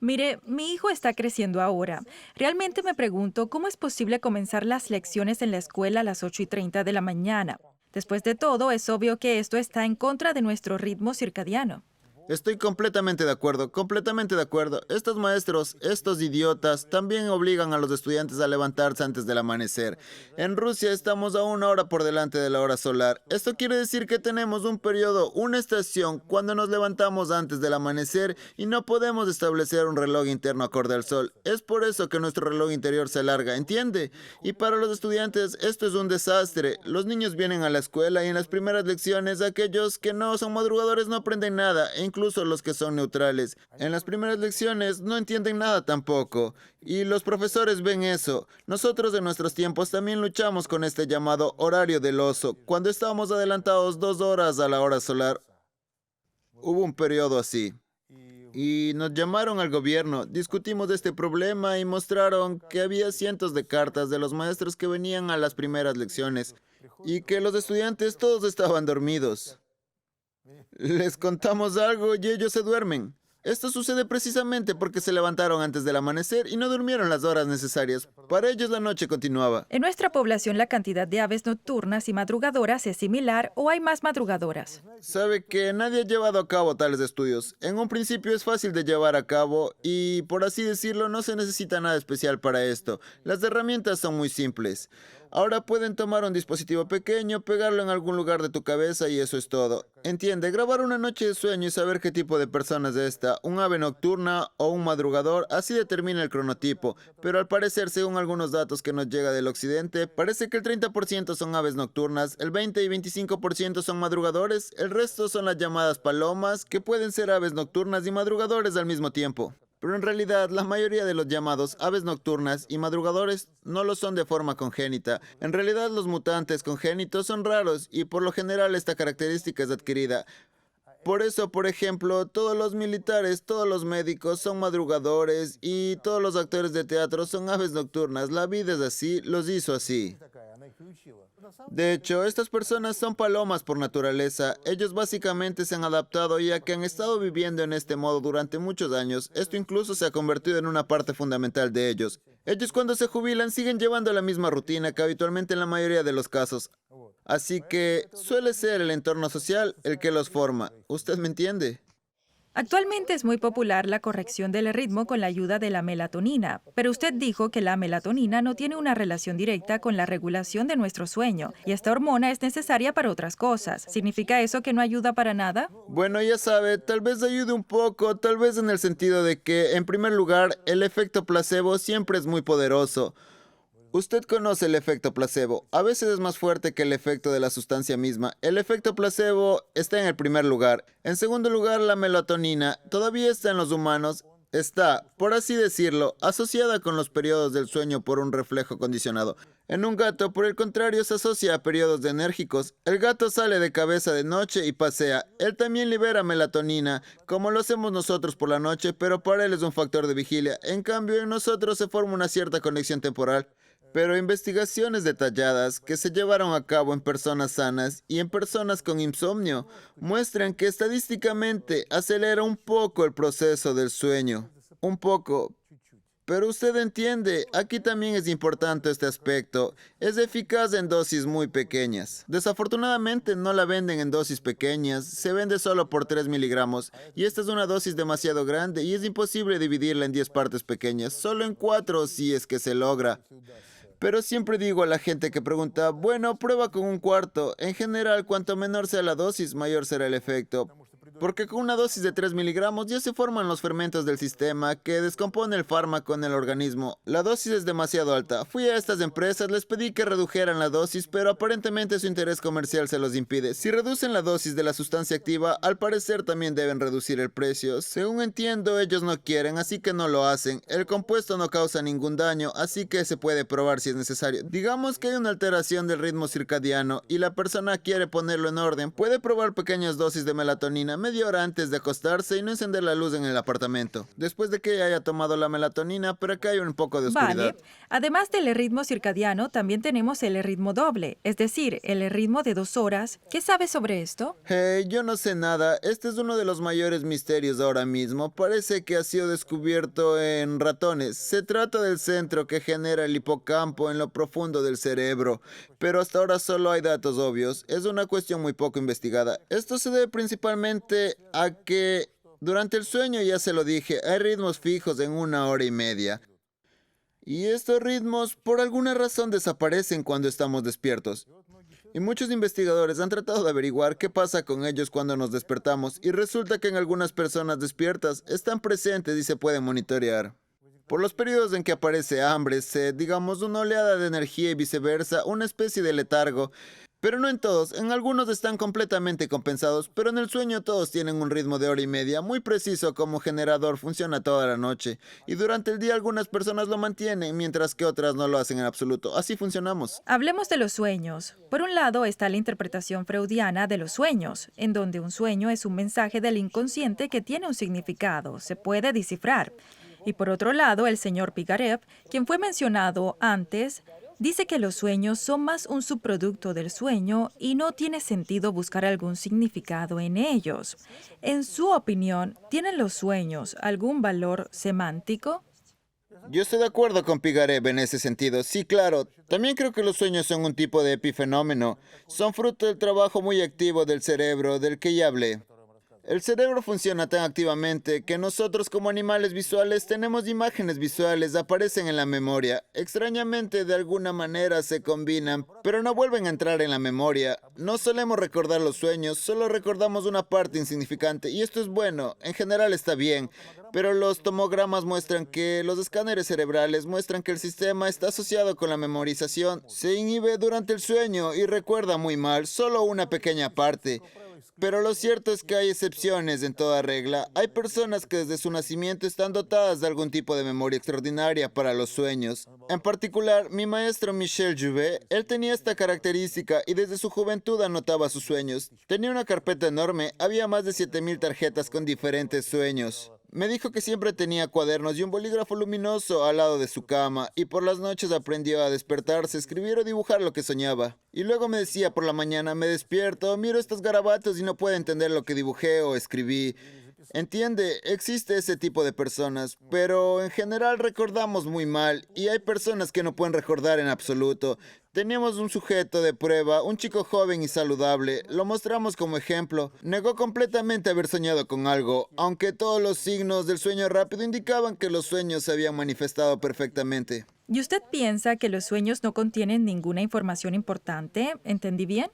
Mire, mi hijo está creciendo ahora. Realmente me pregunto cómo es posible comenzar las lecciones en la escuela a las 8:30 de la mañana. Después de todo, es obvio que esto está en contra de nuestro ritmo circadiano. Estoy completamente de acuerdo, completamente de acuerdo. Estos maestros, estos idiotas, también obligan a los estudiantes a levantarse antes del amanecer. En Rusia estamos a 1 hora por delante de la hora solar. Esto quiere decir que tenemos un periodo, una estación, cuando nos levantamos antes del amanecer y no podemos establecer un reloj interno acorde al sol. Es por eso que nuestro reloj interior se alarga, ¿entiende? Y para los estudiantes esto es un desastre. Los niños vienen a la escuela y en las primeras lecciones aquellos que no son madrugadores no aprenden nada, e incluso los que son neutrales. En las primeras lecciones no entienden nada tampoco. Y los profesores ven eso. Nosotros en nuestros tiempos también luchamos con este llamado horario del oso, cuando estábamos adelantados 2 horas a la hora solar. Hubo un periodo así. Y nos llamaron al gobierno, discutimos de este problema y mostraron que había cientos de cartas de los maestros que venían a las primeras lecciones y que los estudiantes todos estaban dormidos. Les contamos algo y ellos se duermen. Esto sucede precisamente porque se levantaron antes del amanecer y no durmieron las horas necesarias. Para ellos la noche continuaba. En nuestra población la cantidad de aves nocturnas y madrugadoras es similar o hay más madrugadoras. Sabe que nadie ha llevado a cabo tales estudios. En un principio es fácil de llevar a cabo y, por así decirlo, no se necesita nada especial para esto. Las herramientas son muy simples. Ahora pueden tomar un dispositivo pequeño, pegarlo en algún lugar de tu cabeza y eso es todo. Entiende, grabar una noche de sueño y saber qué tipo de persona es esta, un ave nocturna o un madrugador, así determina el cronotipo. Pero al parecer, según algunos datos que nos llega del occidente, parece que el 30% son aves nocturnas, el 20 y 25% son madrugadores, el resto son las llamadas palomas, que pueden ser aves nocturnas y madrugadores al mismo tiempo. Pero en realidad, la mayoría de los llamados aves nocturnas y madrugadores no lo son de forma congénita. En realidad, los mutantes congénitos son raros y por lo general esta característica es adquirida. Por eso, por ejemplo, todos los militares, todos los médicos son madrugadores y todos los actores de teatro son aves nocturnas. La vida es así, los hizo así. De hecho, estas personas son palomas por naturaleza. Ellos básicamente se han adaptado ya que han estado viviendo en este modo durante muchos años. Esto incluso se ha convertido en una parte fundamental de ellos. Ellos cuando se jubilan siguen llevando la misma rutina que habitualmente en la mayoría de los casos. Así que suele ser el entorno social el que los forma. ¿Usted me entiende? Actualmente es muy popular la corrección del ritmo con la ayuda de la melatonina, pero usted dijo que la melatonina no tiene una relación directa con la regulación de nuestro sueño, y esta hormona es necesaria para otras cosas. ¿Significa eso que no ayuda para nada? Bueno, ya sabe, tal vez ayude un poco, tal vez en el sentido de que, en primer lugar, el efecto placebo siempre es muy poderoso. Usted conoce el efecto placebo. A veces es más fuerte que el efecto de la sustancia misma. El efecto placebo está en el primer lugar. En segundo lugar, la melatonina todavía está en los humanos. Está, por así decirlo, asociada con los periodos del sueño por un reflejo condicionado. En un gato, por el contrario, se asocia a periodos enérgicos. El gato sale de cabeza de noche y pasea. Él también libera melatonina, como lo hacemos nosotros por la noche, pero para él es un factor de vigilia. En cambio, en nosotros se forma una cierta conexión temporal. Pero investigaciones detalladas que se llevaron a cabo en personas sanas y en personas con insomnio muestran que estadísticamente acelera un poco el proceso del sueño. Un poco. Pero usted entiende, aquí también es importante este aspecto. Es eficaz en dosis muy pequeñas. Desafortunadamente no la venden en dosis pequeñas, se vende solo por 3 miligramos. Y esta es una dosis demasiado grande y es imposible dividirla en 10 partes pequeñas, solo en 4 si es que se logra. Pero siempre digo a la gente que pregunta, bueno, prueba con un cuarto. En general, cuanto menor sea la dosis, mayor será el efecto. Porque con una dosis de 3 miligramos ya se forman los fermentos del sistema que descompone el fármaco en el organismo. La dosis es demasiado alta. Fui a estas empresas, les pedí que redujeran la dosis, pero aparentemente su interés comercial se los impide. Si reducen la dosis de la sustancia activa, al parecer también deben reducir el precio. Según entiendo, ellos no quieren, así que no lo hacen. El compuesto no causa ningún daño, así que se puede probar si es necesario. Digamos que hay una alteración del ritmo circadiano y la persona quiere ponerlo en orden. Puede probar pequeñas dosis de melatonina. media hora antes de acostarse y no encender la luz en el apartamento, después de que haya tomado la melatonina, para que haya un poco de oscuridad. Vale. Además del ritmo circadiano, también tenemos el ritmo doble, es decir, el ritmo de 2 horas. ¿Qué sabes sobre esto? Hey, yo no sé nada. Este es uno de los mayores misterios ahora mismo. Parece que ha sido descubierto en ratones. Se trata del centro que genera el hipocampo en lo profundo del cerebro, pero hasta ahora solo hay datos obvios. Es una cuestión muy poco investigada. Esto se debe principalmente a que durante el sueño, ya se lo dije, hay ritmos fijos en 1 hora y media. Y estos ritmos por alguna razón desaparecen cuando estamos despiertos. Y muchos investigadores han tratado de averiguar qué pasa con ellos cuando nos despertamos, y resulta que en algunas personas despiertas están presentes y se pueden monitorear. Por los periodos en que aparece hambre, sed, digamos una oleada de energía y viceversa, una especie de letargo. Pero no en todos, en algunos están completamente compensados, pero en el sueño todos tienen un ritmo de 1 hora y media muy preciso, como generador funciona toda la noche, y durante el día algunas personas lo mantienen, mientras que otras no lo hacen en absoluto. Así funcionamos. Hablemos de los sueños. Por un lado está la interpretación freudiana de los sueños, en donde un sueño es un mensaje del inconsciente que tiene un significado, se puede descifrar. Y por otro lado, el señor Pigarev, quien fue mencionado antes, dice que los sueños son más un subproducto del sueño y no tiene sentido buscar algún significado en ellos. En su opinión, ¿tienen los sueños algún valor semántico? Yo estoy de acuerdo con Pigarev en ese sentido. Sí, claro. También creo que los sueños son un tipo de epifenómeno. Son fruto del trabajo muy activo del cerebro, del que ya hablé. El cerebro funciona tan activamente que nosotros como animales visuales tenemos imágenes visuales, aparecen en la memoria. Extrañamente, de alguna manera se combinan, pero no vuelven a entrar en la memoria. No solemos recordar los sueños, solo recordamos una parte insignificante, y esto es bueno, en general está bien. Pero los tomogramas muestran que los escáneres cerebrales muestran que el sistema está asociado con la memorización. Se inhibe durante el sueño y recuerda muy mal, solo una pequeña parte. Pero lo cierto es que hay excepciones en toda regla. Hay personas que desde su nacimiento están dotadas de algún tipo de memoria extraordinaria para los sueños. En particular, mi maestro Michel Jouvet, él tenía esta característica y desde su juventud anotaba sus sueños. Tenía una carpeta enorme, había más de 7000 tarjetas con diferentes sueños. Me dijo que siempre tenía cuadernos y un bolígrafo luminoso al lado de su cama, y por las noches aprendió a despertarse, escribir o dibujar lo que soñaba. Y luego me decía por la mañana, me despierto, miro estos garabatos y no puedo entender lo que dibujé o escribí. Entiende, existe ese tipo de personas, pero en general recordamos muy mal, y hay personas que no pueden recordar en absoluto. Teníamos un sujeto de prueba, un chico joven y saludable, lo mostramos como ejemplo. Negó completamente haber soñado con algo, aunque todos los signos del sueño rápido indicaban que los sueños se habían manifestado perfectamente. ¿Y usted piensa que los sueños no contienen ninguna información importante? ¿Entendí bien?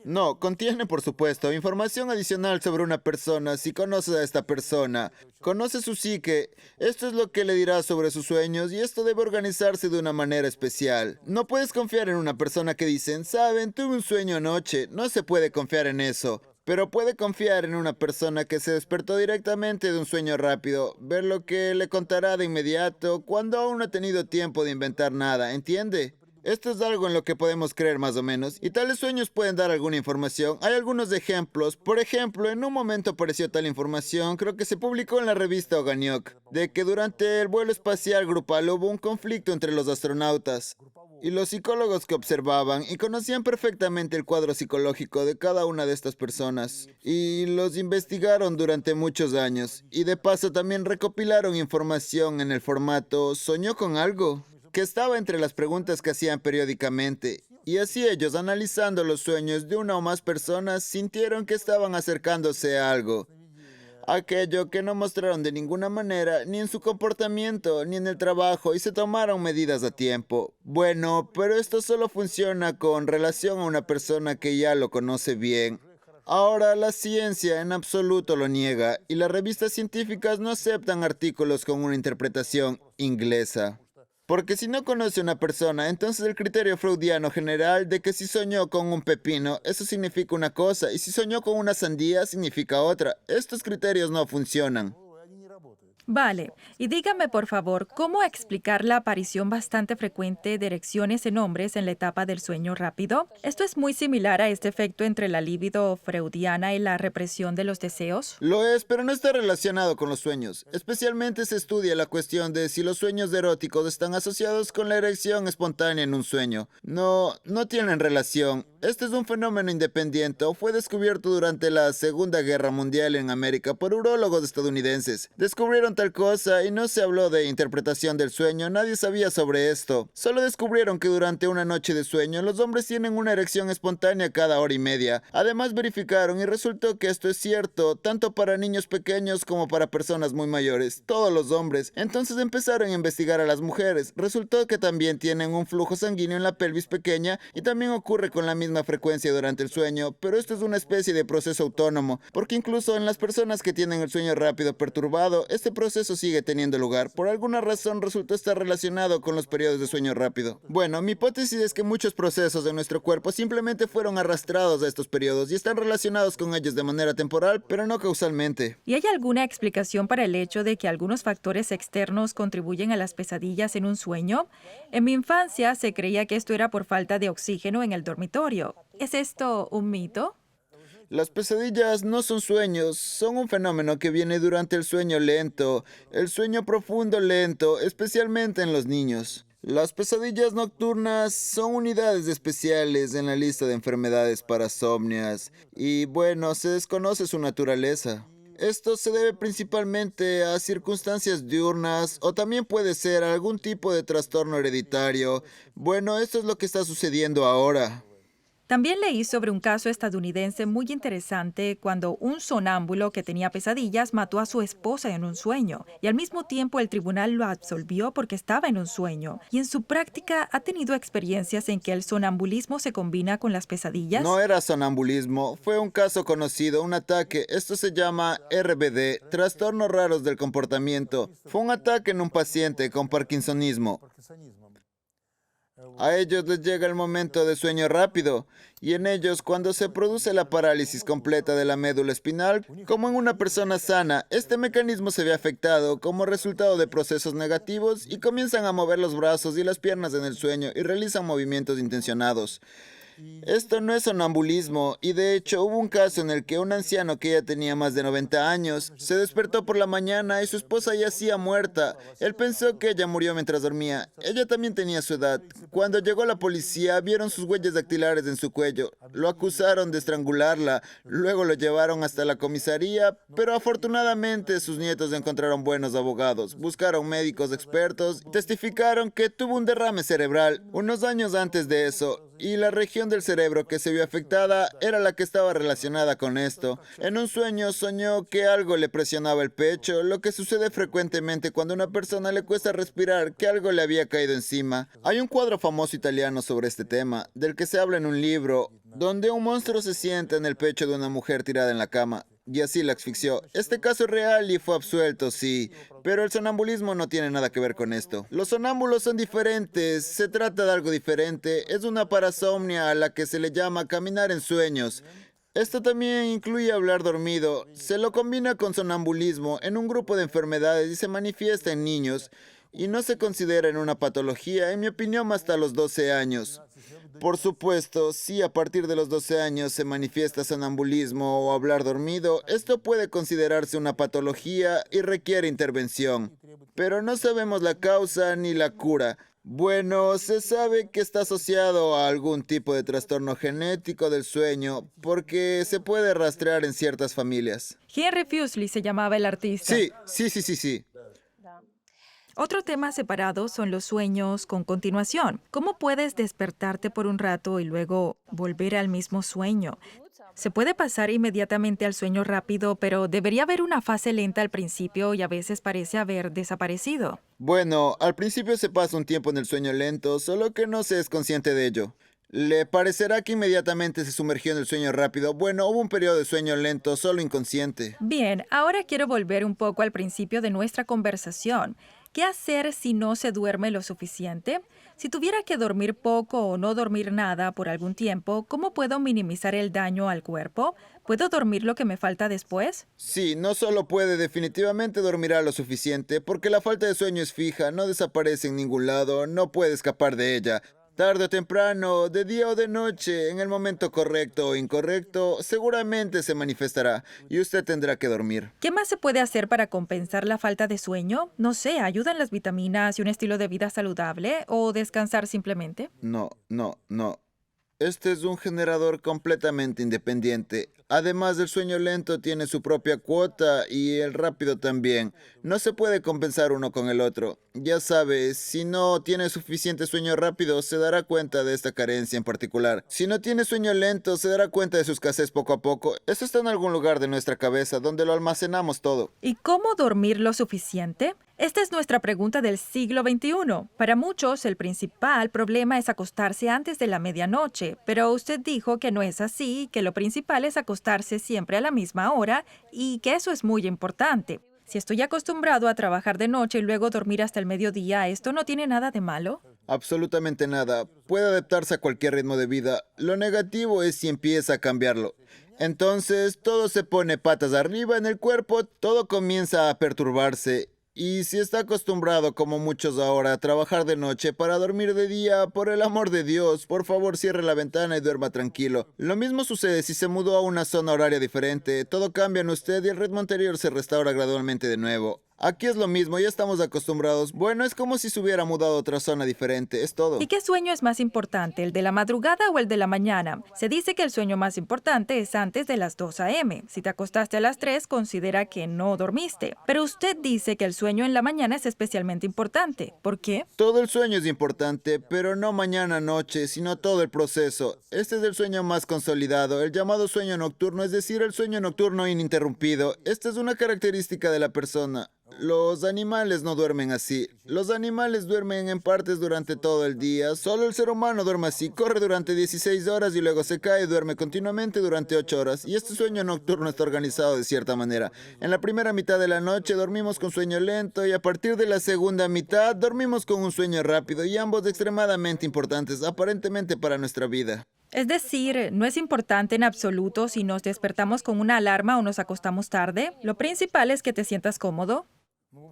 No, contiene, por supuesto, información adicional sobre una persona si conoces a esta persona. Conoce su psique. Esto es lo que le dirá sobre sus sueños, y esto debe organizarse de una manera especial. No puedes confiar en una persona que dicen, saben, tuve un sueño anoche. No se puede confiar en eso. Pero puede confiar en una persona que se despertó directamente de un sueño rápido, ver lo que le contará de inmediato cuando aún no ha tenido tiempo de inventar nada, ¿entiende? Esto es algo en lo que podemos creer más o menos, y tales sueños pueden dar alguna información. Hay algunos ejemplos. Por ejemplo, en un momento apareció tal información, creo que se publicó en la revista Oganiok, de que durante el vuelo espacial grupal hubo un conflicto entre los astronautas. Y los psicólogos que observaban y conocían perfectamente el cuadro psicológico de cada una de estas personas. Y los investigaron durante muchos años. Y de paso también recopilaron información en el formato ¿soñó con algo?, que estaba entre las preguntas que hacían periódicamente. Y así ellos, analizando los sueños de una o más personas, sintieron que estaban acercándose a algo. Aquello que no mostraron de ninguna manera, ni en su comportamiento, ni en el trabajo, y se tomaron medidas a tiempo. Bueno, pero esto solo funciona con relación a una persona que ya lo conoce bien. Ahora la ciencia en absoluto lo niega, y las revistas científicas no aceptan artículos con una interpretación inglesa. Porque si no conoce a una persona, entonces el criterio freudiano general de que si soñó con un pepino, eso significa una cosa, y si soñó con una sandía, significa otra. Estos criterios no funcionan. Vale, y dígame por favor, ¿cómo explicar la aparición bastante frecuente de erecciones en hombres en la etapa del sueño rápido? Esto es muy similar a este efecto entre la libido freudiana y la represión de los deseos. Lo es, pero no está relacionado con los sueños. Especialmente se estudia la cuestión de si los sueños eróticos están asociados con la erección espontánea en un sueño. No tienen relación. Este es un fenómeno independiente o fue descubierto durante la Segunda Guerra Mundial en América por urólogos estadounidenses. Descubrieron tal cosa y no se habló de interpretación del sueño, nadie sabía sobre esto. Solo descubrieron que durante una noche de sueño los hombres tienen una erección espontánea cada hora y media. Además verificaron y resultó que esto es cierto, tanto para niños pequeños como para personas muy mayores, todos los hombres. Entonces empezaron a investigar a las mujeres. Resultó que también tienen un flujo sanguíneo en la pelvis pequeña y también ocurre con la misma frecuencia durante el sueño, pero esto es una especie de proceso autónomo, porque incluso en las personas que tienen el sueño rápido perturbado, este proceso sigue teniendo lugar. Por alguna razón resultó estar relacionado con los periodos de sueño rápido. Bueno, mi hipótesis es que muchos procesos de nuestro cuerpo simplemente fueron arrastrados a estos periodos y están relacionados con ellos de manera temporal, pero no causalmente. ¿Y hay alguna explicación para el hecho de que algunos factores externos contribuyen a las pesadillas en un sueño? En mi infancia se creía que esto era por falta de oxígeno en el dormitorio. ¿Es esto un mito? Las pesadillas no son sueños, son un fenómeno que viene durante el sueño lento, el sueño profundo lento, especialmente en los niños. Las pesadillas nocturnas son unidades especiales en la lista de enfermedades parasomnias y bueno, se desconoce su naturaleza. Esto se debe principalmente a circunstancias diurnas o también puede ser algún tipo de trastorno hereditario. Bueno, esto es lo que está sucediendo ahora. También leí sobre un caso estadounidense muy interesante cuando un sonámbulo que tenía pesadillas mató a su esposa en un sueño y al mismo tiempo el tribunal lo absolvió porque estaba en un sueño. ¿Y en su práctica ha tenido experiencias en que el sonambulismo se combina con las No pesadillas? era sonambulismo, fue un caso conocido, un ataque. Esto se llama RBD, trastornos raros del comportamiento. Fue un ataque en un paciente con parkinsonismo. A ellos les llega el momento de sueño rápido, y en ellos, cuando se produce la parálisis completa de la médula espinal, como en una persona sana, este mecanismo se ve afectado como resultado de procesos negativos y comienzan a mover los brazos y las piernas en el sueño y realizan movimientos intencionados. Esto no es sonambulismo, y de hecho hubo un caso en el que un anciano que ya tenía más de 90 años se despertó por la mañana y su esposa yacía muerta. Él pensó que ella murió mientras dormía. Ella también tenía su edad. Cuando llegó la policía, vieron sus huellas dactilares en su cuello. Lo acusaron de estrangularla. Luego lo llevaron hasta la comisaría, pero afortunadamente sus nietos encontraron buenos abogados. Buscaron médicos expertos y testificaron que tuvo un derrame cerebral unos años antes de eso. Y la región del cerebro que se vio afectada era la que estaba relacionada con esto. En un sueño soñó que algo le presionaba el pecho, lo que sucede frecuentemente cuando a una persona le cuesta respirar, que algo le había caído encima. Hay un cuadro famoso italiano sobre este tema, del que se habla en un libro, donde un monstruo se sienta en el pecho de una mujer tirada en la cama. Y así la asfixió. Este caso es real y fue absuelto, sí, pero el sonambulismo no tiene nada que ver con esto. Los sonámbulos son diferentes, se trata de algo diferente, es una parasomnia a la que se le llama caminar en sueños. Esto también incluye hablar dormido, se lo combina con sonambulismo en un grupo de enfermedades y se manifiesta en niños, y no se considera en una patología, en mi opinión, hasta los 12 años. Por supuesto, si a partir de los 12 años se manifiesta sonambulismo o hablar dormido, esto puede considerarse una patología y requiere intervención. Pero no sabemos la causa ni la cura. Bueno, se sabe que está asociado a algún tipo de trastorno genético del sueño porque se puede rastrear en ciertas familias. Henry Fuseli se llamaba el artista. Sí. Otro tema separado son los sueños con continuación. ¿Cómo puedes despertarte por un rato y luego volver al mismo sueño? Se puede pasar inmediatamente al sueño rápido, pero debería haber una fase lenta al principio y a veces parece haber desaparecido. Bueno, al principio se pasa un tiempo en el sueño lento, solo que no se es consciente de ello. Le parecerá que inmediatamente se sumergió en el sueño rápido. Bueno, hubo un periodo de sueño lento, solo inconsciente. Bien, ahora quiero volver un poco al principio de nuestra conversación. ¿Qué hacer si no se duerme lo suficiente? Si tuviera que dormir poco o no dormir nada por algún tiempo, ¿cómo puedo minimizar el daño al cuerpo? ¿Puedo dormir lo que me falta después? Sí, no solo puede, definitivamente dormirá lo suficiente, porque la falta de sueño es fija, no desaparece en ningún lado, no puede escapar de ella. Tarde o temprano, de día o de noche, en el momento correcto o incorrecto, seguramente se manifestará y usted tendrá que dormir. ¿Qué más se puede hacer para compensar la falta de sueño? No sé, ¿ayudan las vitaminas y un estilo de vida saludable o descansar simplemente? No, no, no. Este es un generador completamente independiente. Además del sueño lento tiene su propia cuota y el rápido también. No se puede compensar uno con el otro. Ya sabes, si no tiene suficiente sueño rápido, se dará cuenta de esta carencia en particular. Si no tiene sueño lento, se dará cuenta de su escasez poco a poco. Eso está en algún lugar de nuestra cabeza donde lo almacenamos todo. ¿Y cómo dormir lo suficiente? Esta es nuestra pregunta del siglo XXI. Para muchos, el principal problema es acostarse antes de la medianoche, pero usted dijo que no es así, que lo principal es acostarse siempre a la misma hora y que eso es muy importante. Si estoy acostumbrado a trabajar de noche y luego dormir hasta el mediodía, ¿esto no tiene nada de malo? Absolutamente nada. Puede adaptarse a cualquier ritmo de vida. Lo negativo es si empieza a cambiarlo. Entonces todo se pone patas arriba en el cuerpo, todo comienza a perturbarse. Y si está acostumbrado, como muchos ahora, a trabajar de noche para dormir de día, por el amor de Dios, por favor cierre la ventana y duerma tranquilo. Lo mismo sucede si se mudó a una zona horaria diferente. Todo cambia en usted y el ritmo anterior se restaura gradualmente de nuevo. Aquí es lo mismo, ya estamos acostumbrados. Bueno, es como si se hubiera mudado a otra zona diferente, es todo. ¿Y qué sueño es más importante, el de la madrugada o el de la mañana? Se dice que el sueño más importante es antes de las 2 a.m. Si te acostaste a las 3, considera que no dormiste. Pero usted dice que el sueño en la mañana es especialmente importante. ¿Por qué? Todo el sueño es importante, pero no mañana noche, sino todo el proceso. Este es el sueño más consolidado, el llamado sueño nocturno, es decir, el sueño nocturno ininterrumpido. Esta es una característica de la persona. Los animales no duermen así. Los animales duermen en partes durante todo el día. Solo el ser humano duerme así. Corre durante 16 horas y luego se cae y duerme continuamente durante 8 horas. Y este sueño nocturno está organizado de cierta manera. En la primera mitad de la noche dormimos con sueño lento y a partir de la segunda mitad dormimos con un sueño rápido y ambos extremadamente importantes, aparentemente para nuestra vida. Es decir, no es importante en absoluto si nos despertamos con una alarma o nos acostamos tarde. Lo principal es que te sientas cómodo.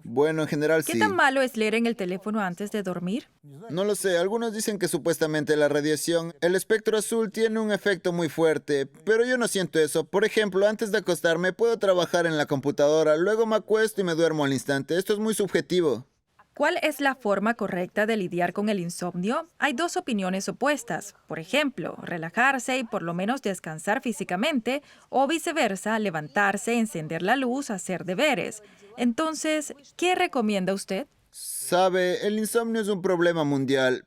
Bueno, en general ¿Qué tan sí. malo es leer en el teléfono antes de dormir? No lo sé, algunos dicen que supuestamente la radiación, el espectro azul tiene un efecto muy fuerte, pero yo no siento eso. Por ejemplo, antes de acostarme puedo trabajar en la computadora, luego me acuesto y me duermo al instante. Esto es muy subjetivo. ¿Cuál es la forma correcta de lidiar con el insomnio? Hay dos opiniones opuestas. Por ejemplo, relajarse y por lo menos descansar físicamente, o viceversa, levantarse, encender la luz, hacer deberes. Entonces, ¿qué recomienda usted? Sabe, el insomnio es un problema mundial,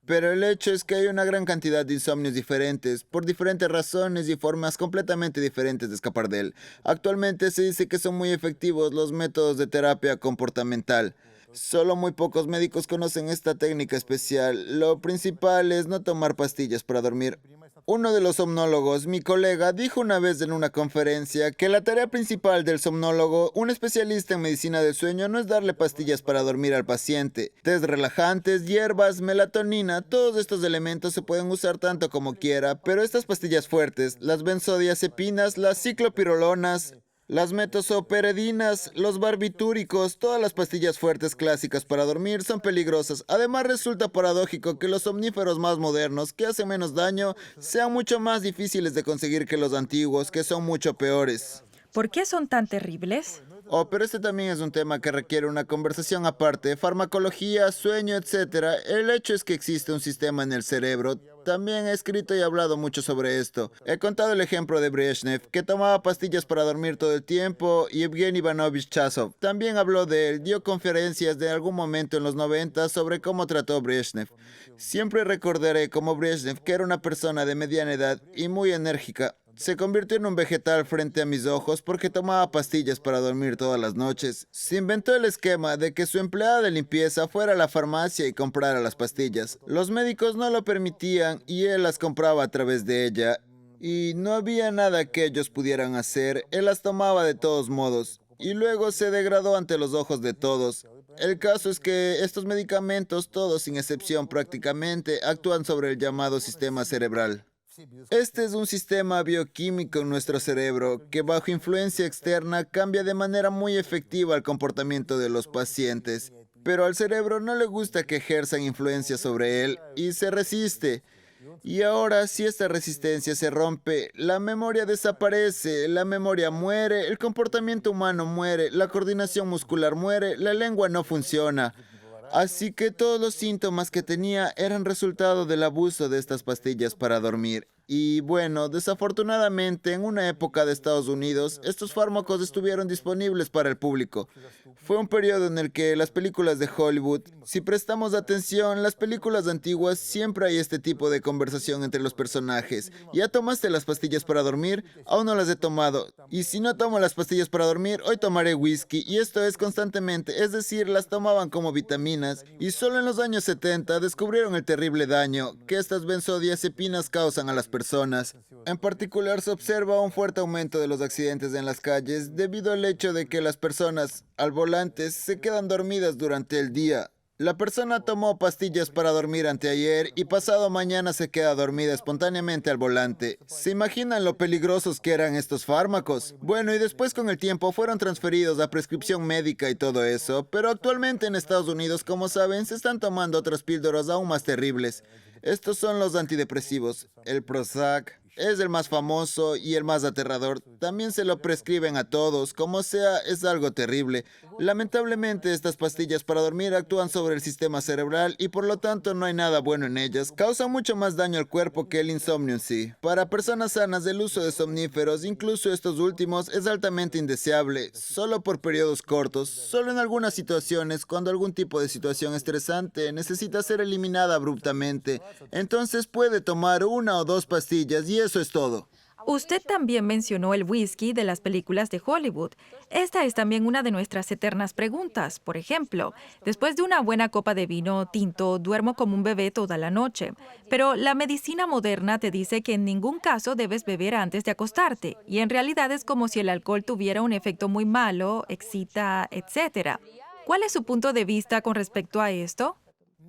pero el hecho es que hay una gran cantidad de insomnios diferentes, por diferentes razones y formas completamente diferentes de escapar de él. Actualmente se dice que son muy efectivos los métodos de terapia comportamental. Solo muy pocos médicos conocen esta técnica especial. Lo principal es no tomar pastillas para dormir. Uno de los somnólogos, mi colega, dijo una vez en una conferencia que la tarea principal del somnólogo, un especialista en medicina del sueño, no es darle pastillas para dormir al paciente. Test relajantes, hierbas, melatonina, todos estos elementos se pueden usar tanto como quiera, pero estas pastillas fuertes, las benzodiazepinas, las ciclopirolonas, las metosoperedinas, los barbitúricos, todas las pastillas fuertes clásicas para dormir son peligrosas. Además, resulta paradójico que los somníferos más modernos, que hacen menos daño, sean mucho más difíciles de conseguir que los antiguos, que son mucho peores. ¿Por qué son tan terribles? Oh, pero este también es un tema que requiere una conversación aparte. Farmacología, sueño, etcétera. El hecho es que existe un sistema en el cerebro. También he escrito y hablado mucho sobre esto. He contado el ejemplo de Brezhnev, que tomaba pastillas para dormir todo el tiempo, y Evgeny Ivanovich Chazov. También habló de él, dio conferencias de algún momento en los 90 sobre cómo trató Brezhnev. Siempre recordaré como Brezhnev, que era una persona de mediana edad y muy enérgica, se convirtió en un vegetal frente a mis ojos porque tomaba pastillas para dormir todas las noches. Se inventó el esquema de que su empleada de limpieza fuera a la farmacia y comprara las pastillas. Los médicos no lo permitían y él las compraba a través de ella. Y no había nada que ellos pudieran hacer, él las tomaba de todos modos. Y luego se degradó ante los ojos de todos. El caso es que estos medicamentos, todos sin excepción prácticamente, actúan sobre el llamado sistema cerebral. Este es un sistema bioquímico en nuestro cerebro que bajo influencia externa cambia de manera muy efectiva el comportamiento de los pacientes, pero al cerebro no le gusta que ejerzan influencia sobre él y se resiste. Y ahora, si esta resistencia se rompe, la memoria desaparece, la memoria muere, el comportamiento humano muere, la coordinación muscular muere, la lengua no funciona. Así que todos los síntomas que tenía eran resultado del abuso de estas pastillas para dormir. Y bueno, desafortunadamente en una época de Estados Unidos, estos fármacos estuvieron disponibles para el público. Fue un periodo en el que las películas de Hollywood, si prestamos atención, las películas antiguas siempre hay este tipo de conversación entre los personajes. ¿Ya tomaste las pastillas para dormir? Aún no las he tomado. Y si no tomo las pastillas para dormir, hoy tomaré whisky. Y esto es constantemente, es decir, las tomaban como vitaminas. Y solo en los años 70 descubrieron el terrible daño que estas benzodiazepinas causan a las personas. En particular, se observa un fuerte aumento de los accidentes en las calles debido al hecho de que las personas al volante se quedan dormidas durante el día. La persona tomó pastillas para dormir anteayer y pasado mañana se queda dormida espontáneamente al volante. ¿Se imaginan lo peligrosos que eran estos fármacos? Bueno, y después con el tiempo fueron transferidos a prescripción médica y todo eso, pero actualmente en Estados Unidos, como saben, se están tomando otras píldoras aún más terribles. Estos son los antidepresivos. El Prozac es el más famoso y el más aterrador. También se lo prescriben a todos. Como sea, es algo terrible. Lamentablemente, estas pastillas para dormir actúan sobre el sistema cerebral y por lo tanto no hay nada bueno en ellas. Causan mucho más daño al cuerpo que el insomnio en sí. Para personas sanas, el uso de somníferos, incluso estos últimos, es altamente indeseable. Solo por periodos cortos, solo en algunas situaciones, cuando algún tipo de situación estresante necesita ser eliminada abruptamente. Entonces puede tomar una o dos pastillas y eso es todo. Usted también mencionó el whisky de las películas de Hollywood. Esta es también una de nuestras eternas preguntas. Por ejemplo, después de una buena copa de vino tinto, duermo como un bebé toda la noche. Pero la medicina moderna te dice que en ningún caso debes beber antes de acostarte. Y en realidad es como si el alcohol tuviera un efecto muy malo, excita, etc. ¿Cuál es su punto de vista con respecto a esto?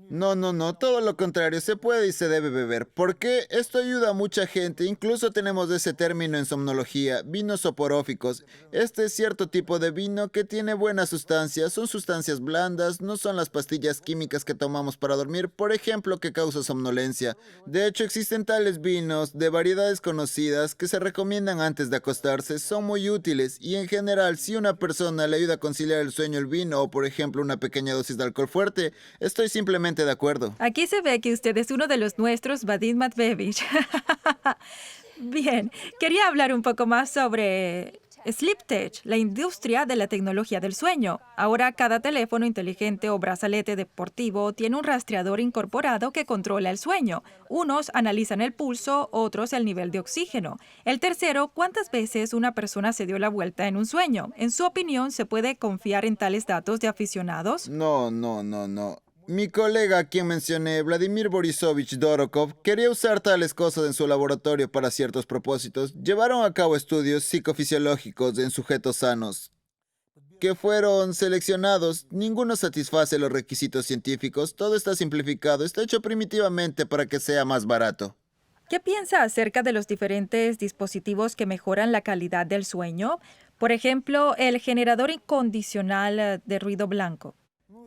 No, todo lo contrario, se puede y se debe beber. ¿Por qué? Esto ayuda a mucha gente, incluso tenemos ese término en somnología, vinos soporóficos. Este es cierto tipo de vino que tiene buenas sustancias, son sustancias blandas, no son las pastillas químicas que tomamos para dormir, por ejemplo, que causa somnolencia. De hecho, existen tales vinos de variedades conocidas que se recomiendan antes de acostarse, son muy útiles y en general, si una persona le ayuda a conciliar el sueño el vino o, por ejemplo, una pequeña dosis de alcohol fuerte, estoy simplemente de acuerdo. Aquí se ve que usted es uno de los nuestros, Vadim Matveyevich. Bien, quería hablar un poco más sobre Sleep Tech, la industria de la tecnología del sueño. Ahora cada teléfono inteligente o brazalete deportivo tiene un rastreador incorporado que controla el sueño. Unos analizan el pulso, otros el nivel de oxígeno. El tercero, cuántas veces una persona se dio la vuelta en un sueño. En su opinión, ¿se puede confiar en tales datos de aficionados? No. Mi colega, a quien mencioné, Vladimir Borisovich Dorokov, quería usar tales cosas en su laboratorio para ciertos propósitos. Llevaron a cabo estudios psicofisiológicos en sujetos sanos, que fueron seleccionados. Ninguno satisface los requisitos científicos. Todo está simplificado, está hecho primitivamente para que sea más barato. ¿Qué piensa acerca de los diferentes dispositivos que mejoran la calidad del sueño? Por ejemplo, el generador incondicional de ruido blanco.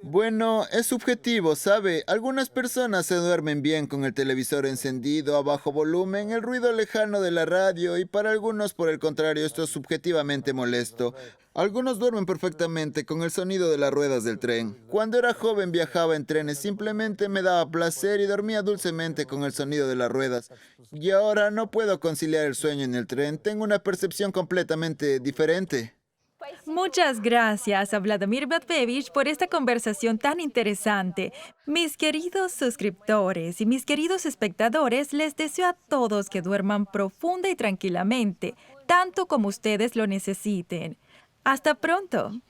Bueno, es subjetivo, ¿sabe? Algunas personas se duermen bien con el televisor encendido a bajo volumen, el ruido lejano de la radio, y para algunos, por el contrario, esto es subjetivamente molesto. Algunos duermen perfectamente con el sonido de las ruedas del tren. Cuando era joven viajaba en trenes, simplemente me daba placer y dormía dulcemente con el sonido de las ruedas. Y ahora no puedo conciliar el sueño en el tren, tengo una percepción completamente diferente. Muchas gracias a Vladimir Matveyevich por esta conversación tan interesante. Mis queridos suscriptores y mis queridos espectadores, les deseo a todos que duerman profunda y tranquilamente, tanto como ustedes lo necesiten. Hasta pronto.